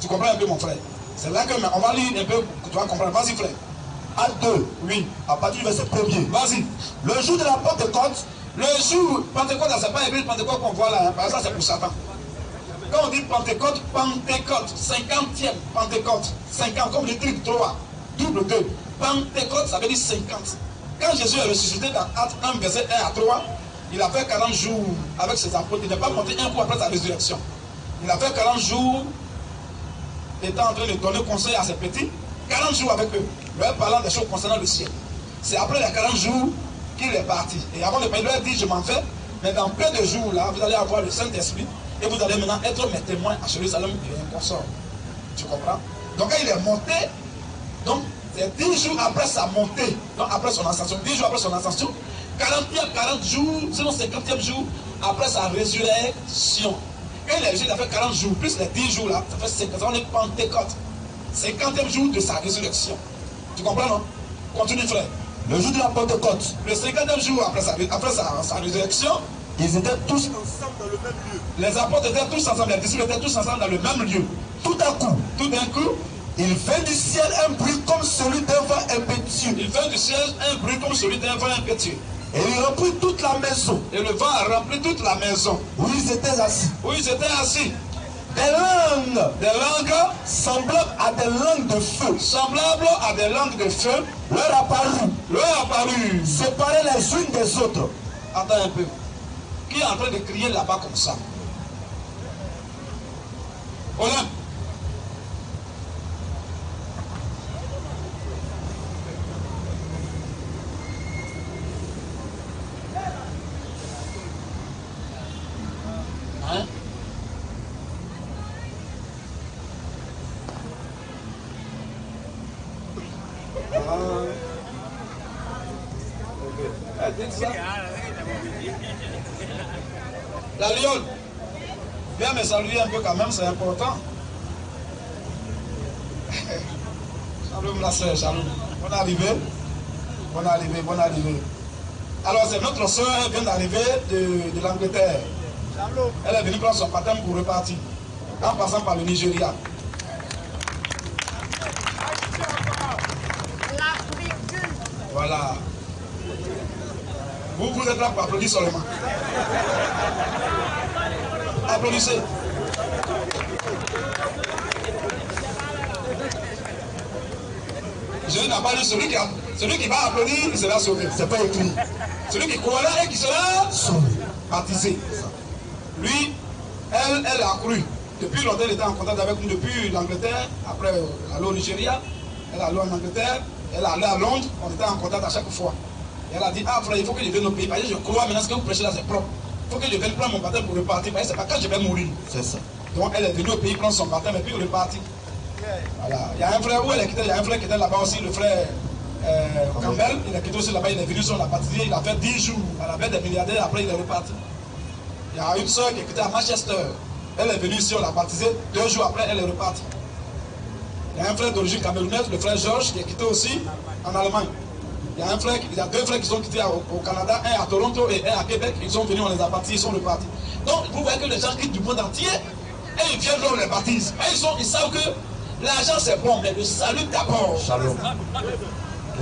Tu comprends un peu mon frère? C'est là que on va lire un peu, tu vas comprendre. Vas-y frère.
Acte 2, oui, à partir du verset 1er.
Vas-y.
Le jour de la Pentecôte,
le jour, Pentecôte, c'est pas l'église Pentecôte qu'on voit là, hein, parce que ça c'est pour Satan. Quand on dit Pentecôte, 50e Pentecôte, 50, comme le truc 3, double 2. Pentecôte, ça veut dire 50. Quand Jésus est ressuscité dans Acte 1, verset 1 à 3, il a fait 40 jours avec ses apôtres. Il n'est pas monté un coup après sa résurrection. Il a fait 40 jours, étant en train de donner conseil à ses petits, 40 jours avec eux, leur parlant des choses concernant le ciel. C'est après les 40 jours qu'il est parti. Et avant de parler, il leur a dit, je m'en vais, mais dans peu de jours, là, vous allez avoir le Saint-Esprit, et vous allez maintenant être mes témoins à Jérusalem et un consort. Tu comprends? Donc quand il est monté, donc c'est 10 jours après sa montée, donc après son ascension, 10 jours après son ascension, 40 jours, sinon 50e jour après sa résurrection. Quand il est ressuscité, il a fait 40 jours, plus les 10 jours là, ça fait 50, on est Pentecôte. 50e jour de sa résurrection. Tu comprends, non? Continue, frère.
le jour de la Pentecôte,
Le 50e jour après sa résurrection,
ils étaient tous ensemble dans le même lieu.
les apôtres étaient tous ensemble, les disciples étaient tous ensemble dans le même lieu.
Tout à coup,
Tout d'un coup,
il vint du ciel un bruit comme celui d'un vent impétueux.
il vint du ciel un bruit comme celui d'un vent impétueux.
Et il remplit toute la maison
Et le vent a rempli toute la maison
où ils étaient assis.
où ils étaient assis. Des langues
semblables à des langues de feu.
Semblables à des langues de feu.
Leur apparut. Séparées les unes des autres.
Attends un peu. Qui est en train de crier là-bas comme ça? Olympe. Hein? La lionne, viens me saluer un peu quand même, c'est important. Shalom la soeur, shalom. Bonne arrivée. Bonne arrivée, bonne arrivée. Alors c'est notre soeur, elle vient d'arriver de l'Angleterre. Elle est venue prendre son baptême pour repartir, en passant par le Nigeria. Voilà. Vous êtes là pour applaudir seulement. Applaudissez. Je n'ai pas dit celui qui va applaudir, il sera sauvé. C'est pas écrit. Celui qui croira et qui sera sauvé. Baptisé. Lui, elle a cru. Depuis longtemps, elle était en contact avec nous depuis l'Angleterre. Après, elle est allée au Nigeria. Elle est allée en Angleterre. Elle est allée à Londres. On était en contact à chaque fois. Et elle a dit, ah frère, il faut que je vienne au pays. Parce que je crois maintenant ce que vous prêchez là, c'est propre. Il faut que je vienne prendre mon baptême pour repartir. Parce que c'est pas quand je vais mourir. C'est ça. Donc elle est venue au pays prendre son baptême et puis repartir. Voilà. Il y a un frère où elle est quittée. Il y a un frère qui était là-bas aussi, le frère Campbell. Il est quitté aussi là-bas. Il est venu sur la baptisée. Il a fait 10 jours à la bête des milliardaires. Après, il est reparti. Il y a une soeur qui est quittée à Manchester. Elle est venue ici, on l'a baptisée. 2 jours après, elle est repartie. Il y a un frère d'origine camerounaise, le frère Georges, qui est quitté aussi en Allemagne. Il y a 2 frères qui sont quittés au Canada, un à Toronto et un à Québec. Ils sont venus, on les a baptisés, ils sont repartis. Donc, vous voyez que les gens quittent du monde entier et ils viennent là, on les baptise. Et ils savent que l'argent c'est bon, mais le salut d'abord. Shalom.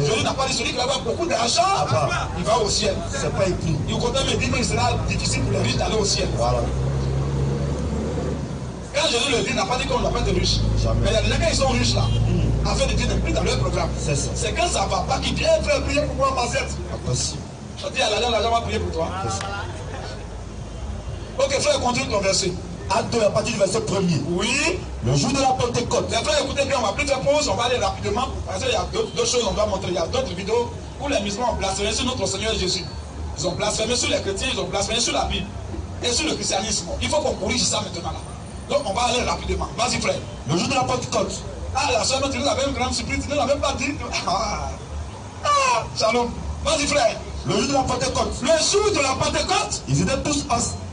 Jésus n'a pas dit celui qui va avoir beaucoup d'argent, il va au ciel. C'est pas écrit. Il comptait me dire qu'il sera difficile pour les riches d'aller au ciel. Voilà. Quand Jésus le dit, il n'a pas dit qu'on n'a pas de riches. Mais il y a des gens qui sont riches là, afin de dire plus dans leur programme. C'est quand ça ne va pas qu'ils viennent faire prier pour moi, ma zette. Je dis à l'argent va prier pour toi. Ok, frère, continue ton verset.
Acte 2, à partir du verset 1er.
Oui.
Le jour de la Pentecôte.
Les frères, écoutez bien, on va plus faire pause, on va aller rapidement. Parce qu'il y a d'autres choses qu'on doit montrer. Il y a d'autres vidéos où les musulmans ont blasphémé sur notre Seigneur Jésus. Ils ont blasphémé sur les chrétiens, ils ont blasphémé sur la Bible et sur le christianisme. Il faut qu'on corrige ça maintenant là. Donc on va aller rapidement. Vas-y frère.
Le jour de la Pentecôte.
Ah, la soeur, tu nous avais une grande surprise, tu ne l'avais pas dit. Shalom. Vas-y frère.
Le jour de la Pentecôte.
Le jour de la Pentecôte.
Ils étaient tous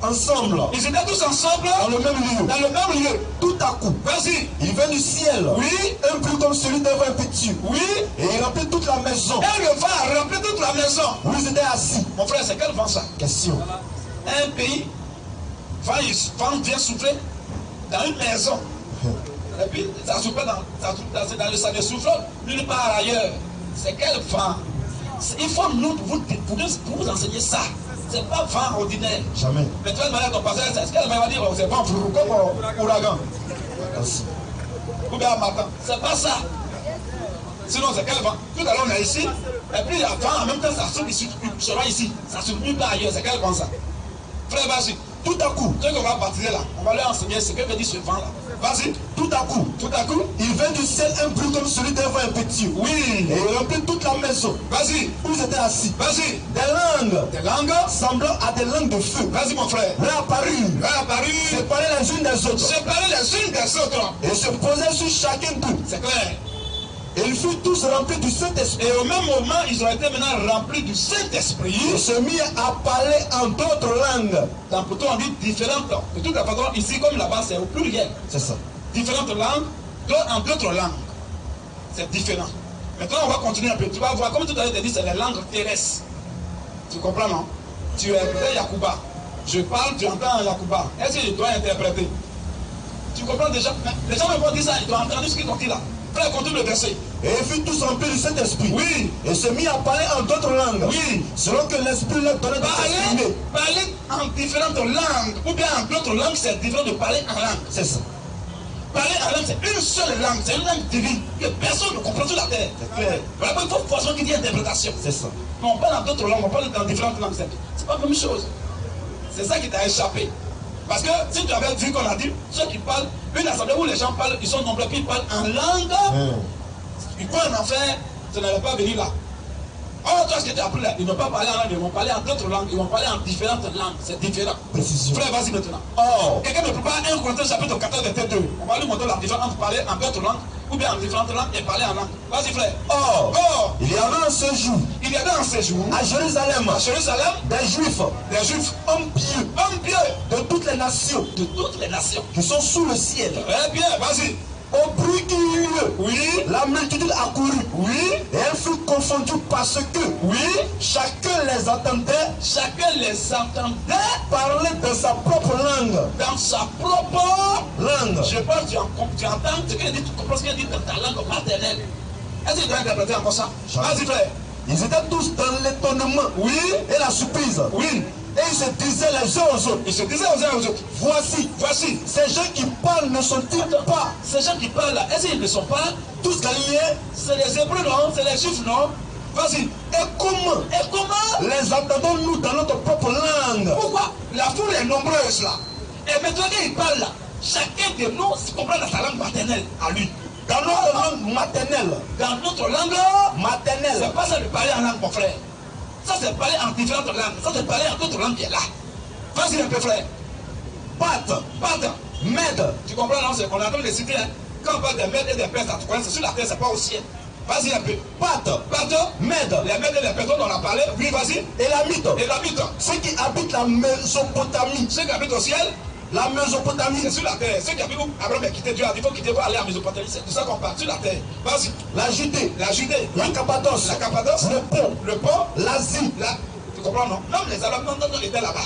ensemble.
Ils étaient tous ensemble.
Dans le même lieu.
Dans le même lieu.
Tout à coup.
Vas-y.
Il vint du ciel.
Oui.
Un bruit comme celui d'un vent impétueux.
Oui.
Et il remplit toute la maison.
Et le vent a rempli toute la maison.
Où ils étaient assis.
Mon frère, c'est quel vent ça?
Question.
Un pays, vent vient souffler dans une maison. Et puis, ça souffle dans le sang de souffle nulle part ailleurs. C'est quel vent? Il faut nous, pour vous enseigner ça. C'est pas vent ordinaire.
Jamais.
Mais tu vas demander à ton pasteur, est-ce qu'elle va dire, c'est vent comme ouragan? Ou bien matin. C'est pas ça. Sinon, c'est quel vent? Tout à l'heure, on est ici. Et puis, il y a vent, en même temps, ça souffle ici. Sera ici. Ça souffle nulle part ailleurs. C'est quel vent ça? Frère, vas-y.
Tout à coup,
ceux qu'on va baptiser là, on va leur enseigner ce que veut dire ce vent là. Vas-y.
Tout à coup, il vint du ciel un bruit comme celui d'un vent impétueux.
Oui.
Et il remplit toute la maison.
Vas-y.
Où ils étaient assis.
Vas-y.
Des langues semblant à des langues de feu.
Vas-y mon frère.
Réapparurent. Séparées les unes des autres.
Séparées les unes des autres.
Et se posaient sur chacun d'eux.
C'est clair.
Et ils furent tous remplis du Saint-Esprit.
Et au même moment, ils ont été maintenant remplis du Saint-Esprit.
Ils se mirent à parler en d'autres langues.
Dans plutôt on dit différentes. De toute façon, ici comme là-bas, c'est au pluriel.
C'est ça.
Différentes langues, en d'autres langues. C'est différent. Maintenant, on va continuer un peu. Tu vas voir, comme tout à l'heure, tu dit, c'est les langues terrestres. Tu comprends, non? Tu es Yacouba. Je parle, tu entends Yacouba. Est-ce que je dois interpréter? Tu comprends déjà? Les gens me vont dire ça, ils ont entendu ce qu'ils ont dit là. Frère, continue le verset.
Et ils furent tous remplis du Saint-Esprit.
Oui.
Et se mit à parler en d'autres langues.
Oui.
Selon que l'Esprit leur donnait de s'exprimer.
Parler en différentes langues. Ou bien en d'autres langues, c'est différent de parler en langue.
C'est ça.
Parler en langue, c'est une seule langue, c'est une langue divine que personne ne comprend sur la terre. Voilà pourquoi il faut poisson qui dit interprétation.
C'est ça.
Mais on parle en d'autres langues, on parle dans différentes langues. C'est pas la même chose. C'est ça qui t'a échappé. Parce que si tu avais vu qu'on a dit, ceux qui parlent, une assemblée où les gens parlent, ils sont nombreux, puis ils parlent en langue, ils vont en enfer, ça n'allait pas venir là. Oh, toi, ce que tu as appris là, ils n'ont pas parlé en langue, ils vont parler en d'autres langues, ils vont parler en différentes langues, c'est différent.
Précision.
Frère, vas-y maintenant.
Or,
Quelqu'un me prépare 1 Corinthiens chapitre 14, verset 2. On va lui montrer la différence entre parler en d'autres langues, ou bien en différentes langues et parler en langue. Vas-y, frère.
or, il y avait en ce jour,
Il y avait en ces jours,
à Jérusalem,
à Jérusalem,
des Juifs,
hommes pieux,
de toutes les nations,
de toutes les nations.
qui sont sous le ciel.
Eh bien, vas-y.
Au bruit qui eut lieu,
Oui,
la multitude accourut,
oui,
et elle fut confondue parce que,
oui.
chacun les entendait
Chacun les entendait
parler de sa propre langue.
dans sa propre
Langue.
Je pense que tu entends ce qu'il dit, tu comprends ce qu'il dit dans ta langue maternelle. Est-ce que tu dois interpréter encore ça? Vas-y, frère.
Ils étaient tous dans l'étonnement,
Oui,
et la surprise.
oui.
Et ils se disaient les uns aux autres,
Ils se disaient aux uns aux autres, voici,
ces gens qui parlent ne sont-ils pas
ces gens qui parlent là, est-ce qu'ils ne sont pas
tous galiléens?
C'est les Hébreux, non? C'est les Juifs, non? Vas-y.
Et comment les entendons-nous dans notre propre langue?
Pourquoi? La foule est nombreuse là. Et maintenant qu'ils parlent là, chacun de nous comprend dans sa langue maternelle à lui.
Dans notre langue maternelle.
Dans notre langue
Maternelle.
c'est pas ça de parler en langue, mon frère. Ça, c'est parler en différentes langues. Ça, c'est parler en d'autres langues qui est là. Vas-y un peu, frère.
Pâte, Mède.
Tu comprends, non? On est en train de les citer. Hein? Quand on parle des Mèdes et des Perses, tu connais, c'est sur la terre, c'est pas au ciel. Vas-y un peu.
Pâte, Mède.
Les Mèdes et les Perses dont on a parlé. Oui, vas-y.
Et la mythe.
Et la mythe.
Ceux qui habitent la Mésopotamie.
Ceux qui habitent au ciel,
La Mésopotamie.
c'est sur la terre. Ceux qui habitent où Abraham a quitté Dieu, il faut quitter pour aller à Mésopotamie. C'est tout ça qu'on parle sur la terre. Vas-y.
La Judée.
La Judée.
La Cappadoce.
La Cappadoce.
Le pont.
L'Asie.
L'Asie.
Tu comprends, non? Non, les Arabes, non, étaient là-bas.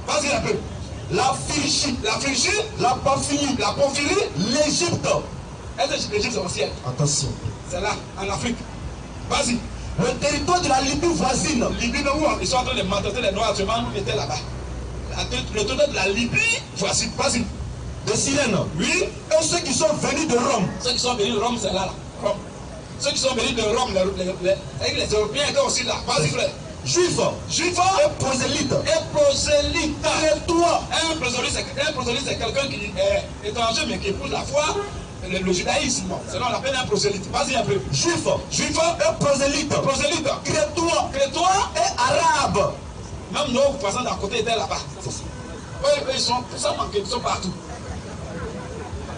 Vas-y un peu.
La Phrygie.
La Phrygie.
La Pamphylie.
La Pamphylie.
L'Égypte.
Est-ce que l'Égypte c'est au ciel?
Attention.
C'est là, en Afrique. Vas-y.
Le territoire de la Libye voisine.
Libye, où ils sont en train de maltraiter les Noirs actuellement, nous étions là-bas. Le territoire de la Libye, voici, vas-y.
De Cyrène.
Oui,
Et ceux qui sont venus de Rome.
ceux qui sont venus de Rome, c'est là, là. Rome. Ceux qui sont venus de Rome, les Européens étaient aussi là. Vas-y, frère.
Juifs.
Juifs
Et prosélytes.
et prosélytes.
Et toi.
Un prosélyte, c'est quelqu'un qui est étranger, mais qui épouse la foi, le judaïsme. C'est là on appelle un prosélyte. Vas-y un peu.
Juifs.
Juifs
Et prosélytes.
prosélytes.
Crétois. Et arabes.
Même nos voisins d'à côté étaient là-bas. Eux, ils sont, pour ça manqué, ils sont partout.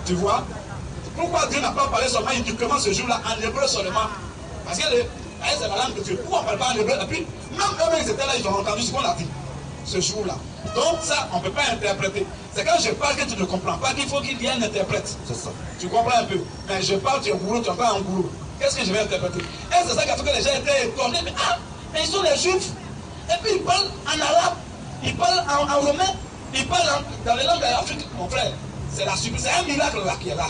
Tu vois? Pourquoi Dieu n'a pas parlé seulement uniquement ce jour-là en hébreu seulement? Parce que c'est la langue de Dieu. Pourquoi on ne parle pas en hébreu? Et puis, même eux-mêmes, ils étaient là, ils ont entendu ce qu'on a dit ce jour-là. Donc, ça, on ne peut pas interpréter. C'est quand je parle que tu ne comprends pas qu'il faut qu'il y ait un interprète.
C'est ça.
Tu comprends un peu? Mais je parle, tu es gourou, tu es pas un gourou. Qu'est-ce que je vais interpréter? Et c'est ça qui a fait que les gens étaient étonnés. Mais ils sont les juifs. Et puis ils parlent en arabe, ils parlent en romain, ils parlent dans les langues de l'Afrique. Mon frère, c'est la surprise, c'est un miracle là qui est là.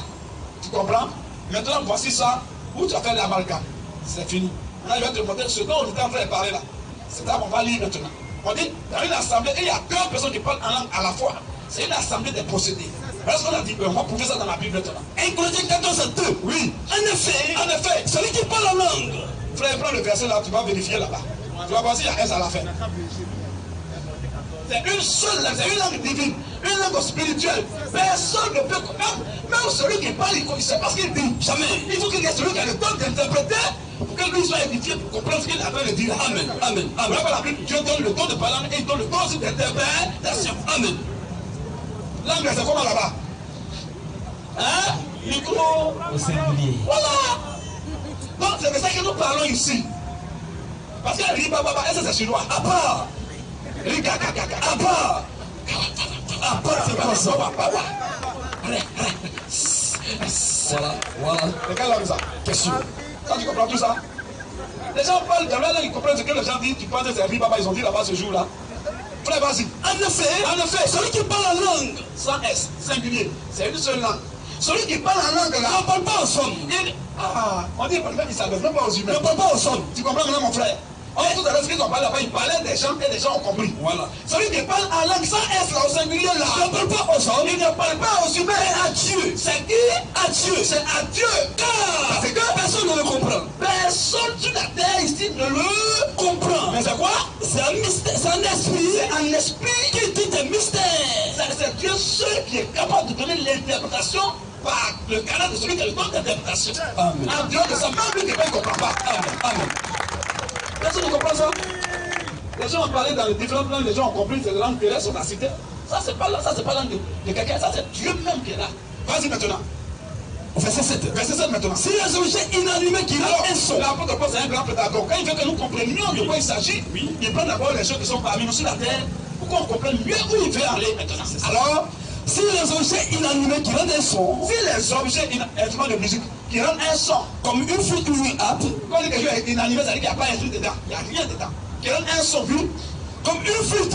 Tu comprends? Maintenant, voici ça, où tu as fait l'amalgame. C'est fini. Là, je vais te montrer ce dont on était en train de parler là. C'est là qu'on va lire maintenant. On dit, dans une assemblée, il y a deux personnes qui parlent en langue à la fois. C'est une assemblée des possédés. Parce qu'on a dit, on va prouver ça dans la Bible maintenant. 1 Corinthiens 14:2. Oui. En effet, celui qui parle en langue. Frère, prends le verset là, tu vas vérifier là-bas. Tu vas voir s'il y a S à la fin. C'est une seule langue, c'est une langue divine, une langue spirituelle. Personne ne peut, même celui qui parle, il sait pas ce qu'il dit. Jamais. Il faut qu'il y ait celui qui a le temps d'interpréter pour que lui soit édifié pour comprendre ce qu'il est en train de dire. Amen. Amen. Amen. La Bible, Dieu donne le don de parler et il donne le don aussi d'interprétation. Amen. Langue, c'est comment là-bas? Hein? Micro.
Au singulier.
Voilà. Donc c'est de ça que nous parlons ici. Parce que Ribababa, est-ce que c'est chinois? À part. Rigakakaka. À part. À part, c'est quoi ça? Voilà. C'est quelle langue ça? Question. Ça, tu comprends tout ça? Les gens parlent de la langue, ils comprennent ce que les gens disent. Tu penses que c'est Ribaba, ils ont dit là-bas ce jour-là. Frère, vas-y. En effet, celui qui parle en langue, sans S, singulier, c'est une seule langue. Celui qui parle en langue là, on ne parle pas au son. On dit, il ne s'adresse même pas aux humains. Ne parle pas au son. Tu comprends maintenant, mon frère? Or, tout à l'heure, ce qu'ils ont parlé là-bas, ils parlaient des gens et des gens ont compris. Voilà. Celui qui parle en langue sans S là, au singulier là, il ne parle pas aux hommes, il ne parle pas aux humains, mais à Dieu. C'est qui? À Dieu. C'est à Dieu. Car parce que personne ne le comprend. Personne sur la terre ici ne le comprend. Mais c'est quoi? C'est un mystère, c'est un esprit. C'est un esprit qui dit des mystères. C'est Dieu seul qui est capable de donner l'interprétation par le canal de celui qui a le don d'interprétation. Amen. En dehors de ça, même lui qui ne comprend pas. Amen. Amen. Personne ne comprend ça. Les gens ont parlé dans les différentes langues, les gens ont compris, c'est la langue terrestre, on a cité. Ça, c'est pas la langue de quelqu'un, ça, c'est Dieu même qui est là. Vas-y maintenant. Verset 7. Verset 7 maintenant. Si les objets inanimés qui rendent un son. L'apôtre Paul, c'est un grand pédagogue. Quand il veut que nous comprenions de quoi il s'agit, il prend d'abord les choses qui sont parmi nous sur la terre, pour qu'on comprenne mieux où il veut aller maintenant. Alors, si les objets inanimés qui rendent un son, si les objets instruments de musique qui rendent un son, comme une flûte ou une harpe, quand on dit que quelque chose est inanimé, ça veut dire qu'il n'y a pas un truc dedans, il n'y a rien dedans, qui rendent un son, comme une flûte,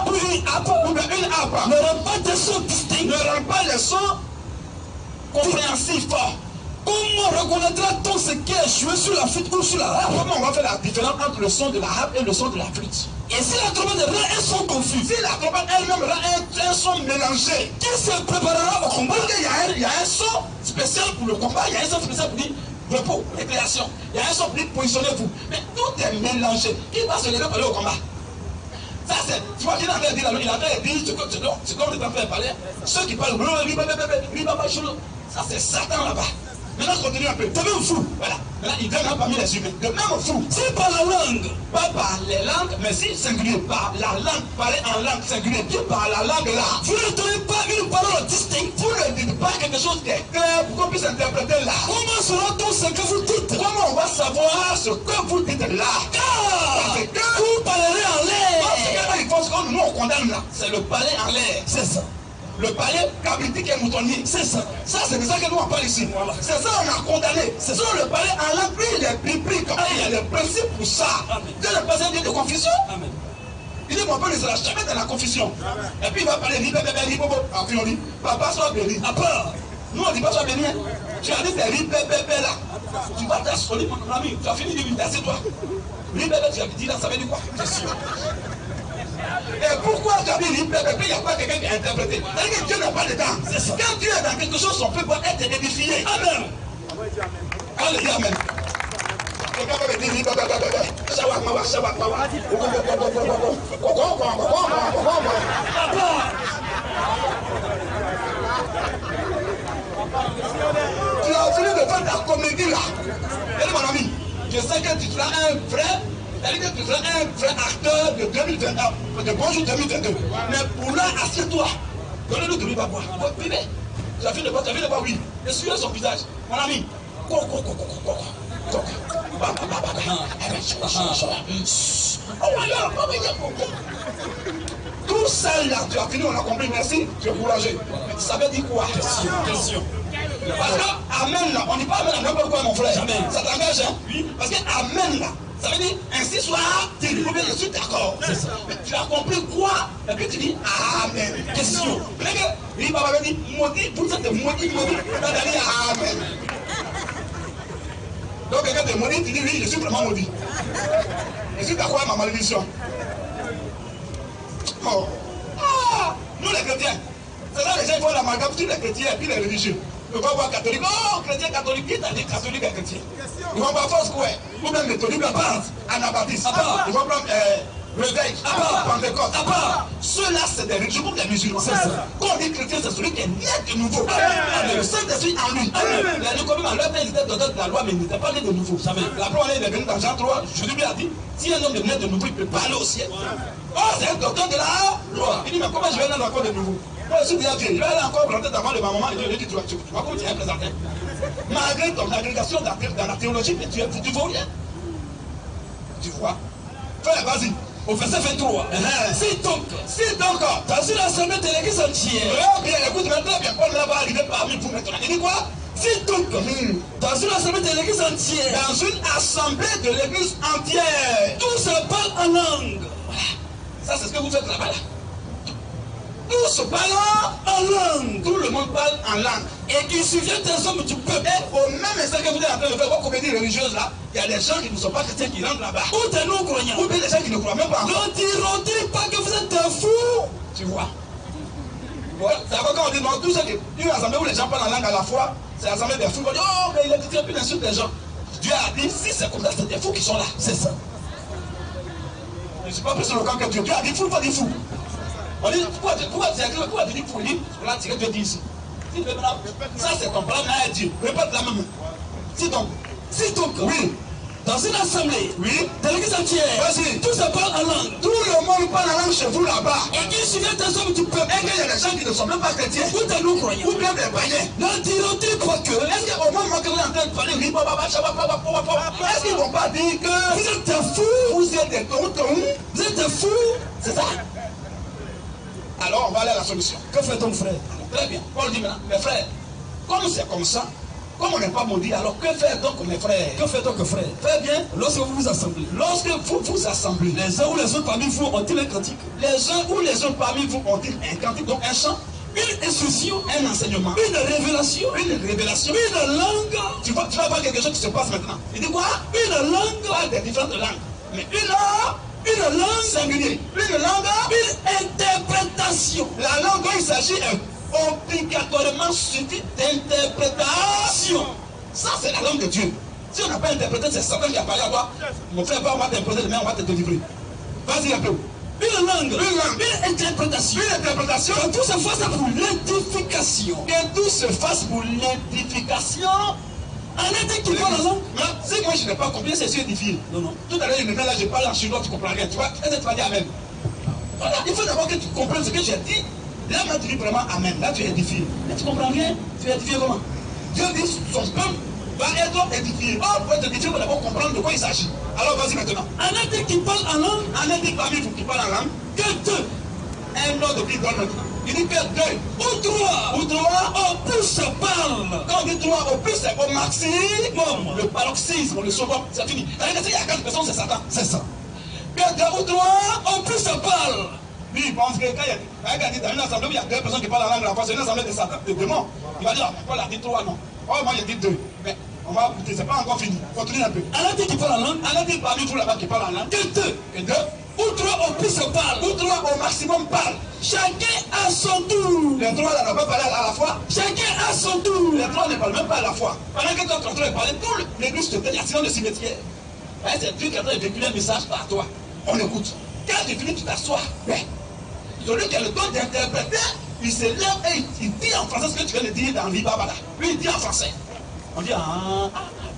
ou une harpe, ou bien une harpe, ne rend pas des sons distincts, ne rend pas les sons compréhensifs. Comment reconnaîtra-t-on ce qui est joué sur la flûte ou sur la harpe? Comment on va faire la différence entre le son de la harpe et le son de la flûte? Et si la trompette rend un son confus, si la trompette elle-même rend un son mélangé, qui se préparera au combat? Il y a un son spécial pour le combat, il y a un son spécial pour dire repos, récréation, il y a un son pour dire positionnez-vous. Mais tout est mélangé. Qui va se lever pour aller au combat? Ça c'est, tu vois qu'il a fait dire, il a fait dire ce qu'on est en train de parler. Ceux qui parlent, ça c'est Satan là-bas. Maintenant, continue un peu. De même fou. Voilà. Maintenant, il donne parmi les humains. De même fou. Si par la langue, pas par les langues, mais si singulier, par la langue, parler en langue singulier, puis par la langue là. Vous ne donnez pas une parole distincte. Vous ne dites pas quelque chose qui est clair pour qu'on puisse interpréter là. Comment sera-t-on ce que vous dites? Comment on va savoir ce que vous dites là? Car parce que vous parlerez en l'air. Parce que il faut que nous on condamne là. C'est le parler en l'air. C'est ça. Le palais cabritique et moutonnier, c'est ça. Ça, c'est de ça que nous on parle ici. Voilà. C'est ça on a condamné. C'est ça le palais en langue, il est biblique. Il y a des principes pour ça. Dieu n'est pas un Dieu de confusion. Amen. Il dit mon père ne sera jamais dans la confusion. Amen. Et puis il va parler ribobo. Ah, puis on dit, papa soit béni. À part, nous on dit pas soit béni. Tu as dit c'est ribébébé là. Tu vas t'assoler mon ami. Tu as fini de lui tasser toi. Ribébé, tu as dit là, ça veut dire quoi? C'est sûr. Et pourquoi tu as dit il n'y a pas quelqu'un qui a interprété? C'est-à-dire que Dieu n'est pas dedans. Quand Dieu est dans quelque chose, son peuple doit être édifié. Amen. Alléluia, amen. Quelqu'un peut me dire tu as fini de faire ta comédie là. Et mon ami, je sais que tu seras un vrai. C'est-à-dire que tu seras un vrai acteur de 2021, de bonjour 2022. Mais pour là, assieds-toi. Donne-nous de l'huile à boire. Bébé, tu as vu le boire, oui. Et suis son visage. Mon ami, tout ça là, tu as fini, on a compris, merci, tu es courageux. Ça veut dire quoi? Question. Parce que Amen là, on dit pas Amen là, n'importe quoi mon frère. Amen. Ça t'engage, hein? Oui. Parce que Amen là, ça veut dire ainsi soit-il. Je suis d'accord. Mais tu as compris quoi? Et puis tu dis Amen. Question. Il va dire maudit, tout ça c'est maudit. Tu vas dire Amen. Donc quelqu'un te maudit, tu dis oui, je suis vraiment maudit. Je suis d'accord avec ma malédiction. Oh. Ah, nous les chrétiens, c'est là les gens font l'amalgame sur les chrétiens et puis les religieux. Ils vont voir catholique, oh chrétien catholique, qui t'a dit catholique et chrétien? Ils vont voir Force Square, ou même méthodique à part, anabaptiste, ils vont prendre Réveil, à part, Pentecôte, à part. Ceux-là, c'est des religieux comme des musulmans. Quand on dit chrétien, c'est celui qui est né de nouveau. Le Saint-Esprit en lui. Les Nicoméens, leur père était docteur de la loi, mais il n'était pas né de nouveau. La première année, il est venu dans Jean 3, Jésus lui a dit, si un homme est né de nouveau, il peut parler au ciel. Oh, c'est un docteur de la loi. Il dit, mais comment je vais naître encore de nouveau? Moi, je suis déjà vieux. Il va aller encore rentrer devant de ma maman et Dieu lui dit, tu vas comment tu es présenté? Malgré ton agrégation dans la théologie, mais tu ne vaux rien. Tu vois? Frère, vas-y. Au verset 23. Si donc, dans une assemblée de l'église entière. Bien, écoute maintenant, bien, Paul là va arriver parmi vous maintenant. Il dit quoi? Si donc, dans une assemblée de l'église entière. Dans une assemblée de l'église entière. Tous se parlent en langue. Voilà. Ça, c'est ce que vous faites là-bas. Tous se parlent en langue. Tout le monde parle en langue. Et qu'il suffit des hommes du peuple. Et au même instant que vous êtes en train de faire vos comédies religieuses là, Il y a des gens qui ne sont pas chrétiens qui rentrent là-bas. Ou des non-croyants. Ou bien des gens qui ne croient même pas.
Ne diront-ils pas que vous êtes un fou?
Tu vois. Voilà. D'abord, quand on dit non, tout ce qui. Une assemblée où les gens parlent en langue à la fois, c'est l'assemblée des fous. On dit, oh, mais il est chrétien, puis il insulte les gens. Dieu a dit, si c'est comme ça, c'est des fous qui sont là. C'est ça. Je ne suis pas plus éloquent que Dieu. Dieu a dit fou, pas dit fou. On dit, pourquoi tu dis fou? Il dit, là, Dieu dit ici. Ça, c'est ton plan à Dieu. Répète la même. Si donc, oui. Dans une assemblée, oui, de l'église entière, tout se parle en langue. Tout le monde parle en langue chez vous là-bas. Et qu'il suffit des hommes du peuple. Et qu'il y a des gens qui ne sont même pas chrétiens. Ou des non-croyants. Ou bien des païens. Ne diront-ils pas que. Est-ce qu'au moment où on est en train de parler, est-ce qu'ils ne vont pas dire que vous êtes des fous? Vous êtes des tontons. Vous êtes des fous? C'est ça. Alors on va aller à la solution. Que fait ton frère? Très bien. Paul dit maintenant, mes frères, comme c'est comme ça, comme on n'est pas maudit, alors que faire donc mes frères? Que fait donc frère? Très bien. Lorsque vous vous assemblez. Lorsque vous vous assemblez. Les uns ou les autres parmi vous ont-ils un cantique? Les uns ou les autres parmi vous ont-ils un cantique? Donc un chant, une instruction, un enseignement, une révélation, une langue. Tu vas voir quelque chose qui se passe maintenant. Il dit quoi? Une langue. Pas des différentes langues. Mais une langue singulière. Une langue. Une interprétation. La langue dont il s'agit est obligatoirement suffit d'interprétation. Ça, c'est la langue de Dieu. Si on n'a pas interprété, c'est Satan qui a parlé à toi. Mon frère, on va t'imposer demain, on va te délivrer. Vas-y un peu. Une langue, une interprétation. Une interprétation. Que tout se fasse pour l'édification. Que tout se fasse pour l'édification. En été qui parle la langue. Si moi je n'ai pas compris, c'est sur édifié. Non. Tout à l'heure, il me dit là, je parle en chinois, tu comprends rien. Tu vois, est-ce que tu vas dire amen? Voilà, il faut d'abord que tu comprennes ce que j'ai dit. Là, tu dis vraiment amen. Là, tu es édifié. Mais tu comprends rien? Tu es édifié comment? Dieu dit son peuple va être édifié. Or, pour être édifié, il faut d'abord comprendre de quoi il s'agit. Alors, vas-y maintenant. Un été qui parle en langue. Un été parmi vous qui parle en langue. Que deux. Un ordre qui donne maintenant. Il dit que deux. Ou trois. Ou trois. Au plus se parle. Quand on dit trois, au plus c'est au maximum. Le paroxysme, le second, c'est fini. Il y a 4 personnes, c'est Satan. C'est ça. Que deux ou trois, au plus se parle. Lui, il pense que quand il y a dit dans une assemblée où il y a 2 personnes qui parlent la langue, la fois, c'est une assemblée de Satan, de démons. Il va dire, Paul a dit 3, non. Oh, moi j'ai dit 2. Mais on va écouter, c'est pas encore fini. Continue un peu. Alors dit qui parle en langue, alors dit parmi vous là-bas qui parle en langue, que 2. Ou 3 au plus se parle, ou 3 au maximum parle. Chacun à son tour. Les 3 là ne peuvent pas parler à la fois. Chacun à son tour. Les 3 ne parlent même pas à la fois. Pendant que toi tu es en train de parler, tout l'église te fait l'accident de cimetière. C'est Dieu qui est en train de véhiculer un message par toi. On écoute. Quand tu finis, tu t'assois. Celui qui a le temps d'interpréter, il se lève et il dit en français ce que tu viens de dire dans l'Ibabada. Lui, il dit en français. On dit,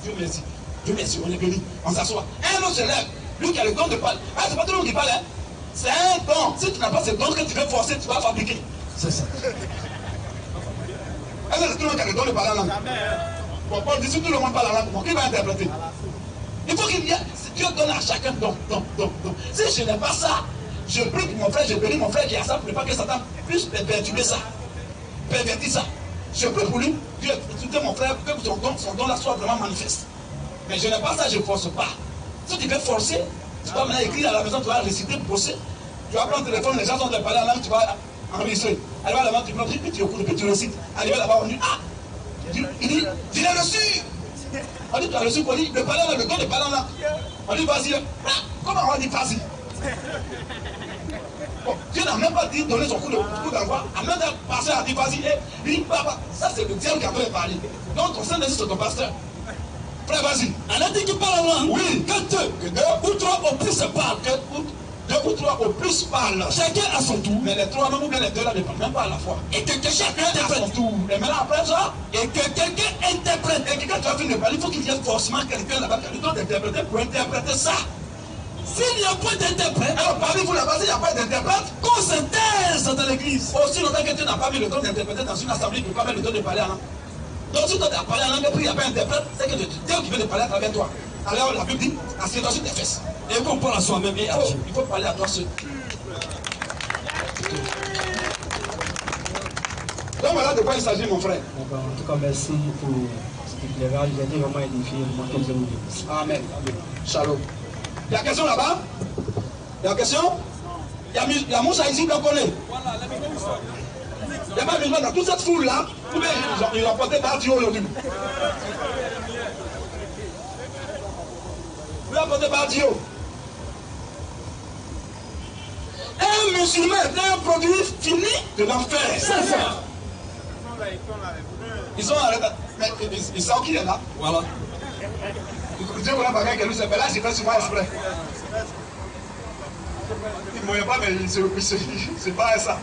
Dieu merci. Dieu merci, on est béni. On s'assoit. Un autre se lève. Lui qui a le don de parler. C'est pas tout le monde qui parle. Hein. C'est un don. Si tu n'as pas ce don que tu veux forcer, tu vas fabriquer. C'est ça. Est-ce que c'est tout le monde qui a le don de parler en langue? Bon, Paul dit, si tout le monde parle en langue, qui va interpréter? Il faut qu'il y ait. Dieu donne à chacun don. Si je n'ai pas ça, je prie pour mon frère, je bénis mon frère qui a ça pour ne pas que Satan puisse perturber ça, pervertir ça. Je prie pour lui, Dieu, mon frère, que son don là soit vraiment manifeste. Mais je n'ai pas ça, je ne force pas. Si tu veux forcer, tu vas maintenant écrire à la maison, tu vas réciter, bosser. Tu vas prendre le téléphone, les gens sont en train de parler en langue, tu vas enregistrer. Arrivé là-bas, tu prends, puis tu écoutes, puis tu récites. Arrivé là-bas, on dit, il dit, tu l'as reçu. On dit, tu as reçu quoi? Il dit, le parler en langue, le don de parler en langue. On dit, vas-y. Comment on dit, vas-y? Bon, Dieu n'a même pas dit donner son coup d'envoi. À même d'un pasteur a dit vas-y, il dit papa, ça c'est le diable qui a parlé. Donc ton Saint-Esprit c'est ton pasteur. Frère, vas-y. On a dit qu'il parle en langue. Oui. Que 2 ou 3 au plus se parlent. Que 2 ou 3 au plus parlent. Chacun à son tour. Mais les 3 même ou bien les 2 là ne parlent même pas à la fois. Et que chacun à son tour. Et maintenant après ça, et que quelqu'un interprète. Et que quand tu as fini de parler, il faut qu'il y ait forcément quelqu'un là-bas qui a le temps d'interpréter pour interpréter ça. S'il n'y a pas d'interprète, alors parmi vous là-bas, s'il n'y a pas d'interprète, qu'on se taise dans l'église. Aussi longtemps que tu n'as pas mis le temps d'interpréter dans une assemblée, tu ne peux pas mettre le temps de parler en langue. Donc si toi tu as parlé en langue et puis il n'y a pas d'interprète, c'est que Dieu qui veut te parler à travers toi. Alors la Bible dit, assieds-toi sur tes fesses. Et qu'on parle à soi-même et à Dieu. Il faut parler à toi seul. Donc voilà de quoi il s'agit mon frère.
En tout cas merci pour cet éclairage, j'ai été vraiment édifié.
Amen. Shalom. Il y a question là-bas? Il y a question? Il y a Moussa ici qu'on connaît. Il n'y a pas besoin dans toute cette foule-là. Ils ont porté par Dieu aujourd'hui. Vous apportez par Dieu. Un musulman est un produit fini de l'enfer. C'est ça. Ils sont arrêtés. Mais ils savent qui est là. Voilà. Dieu vous a parlé que lui s'appelle là, c'est fait souvent exprès. Il ne mourrait pas, mais c'est pas ça.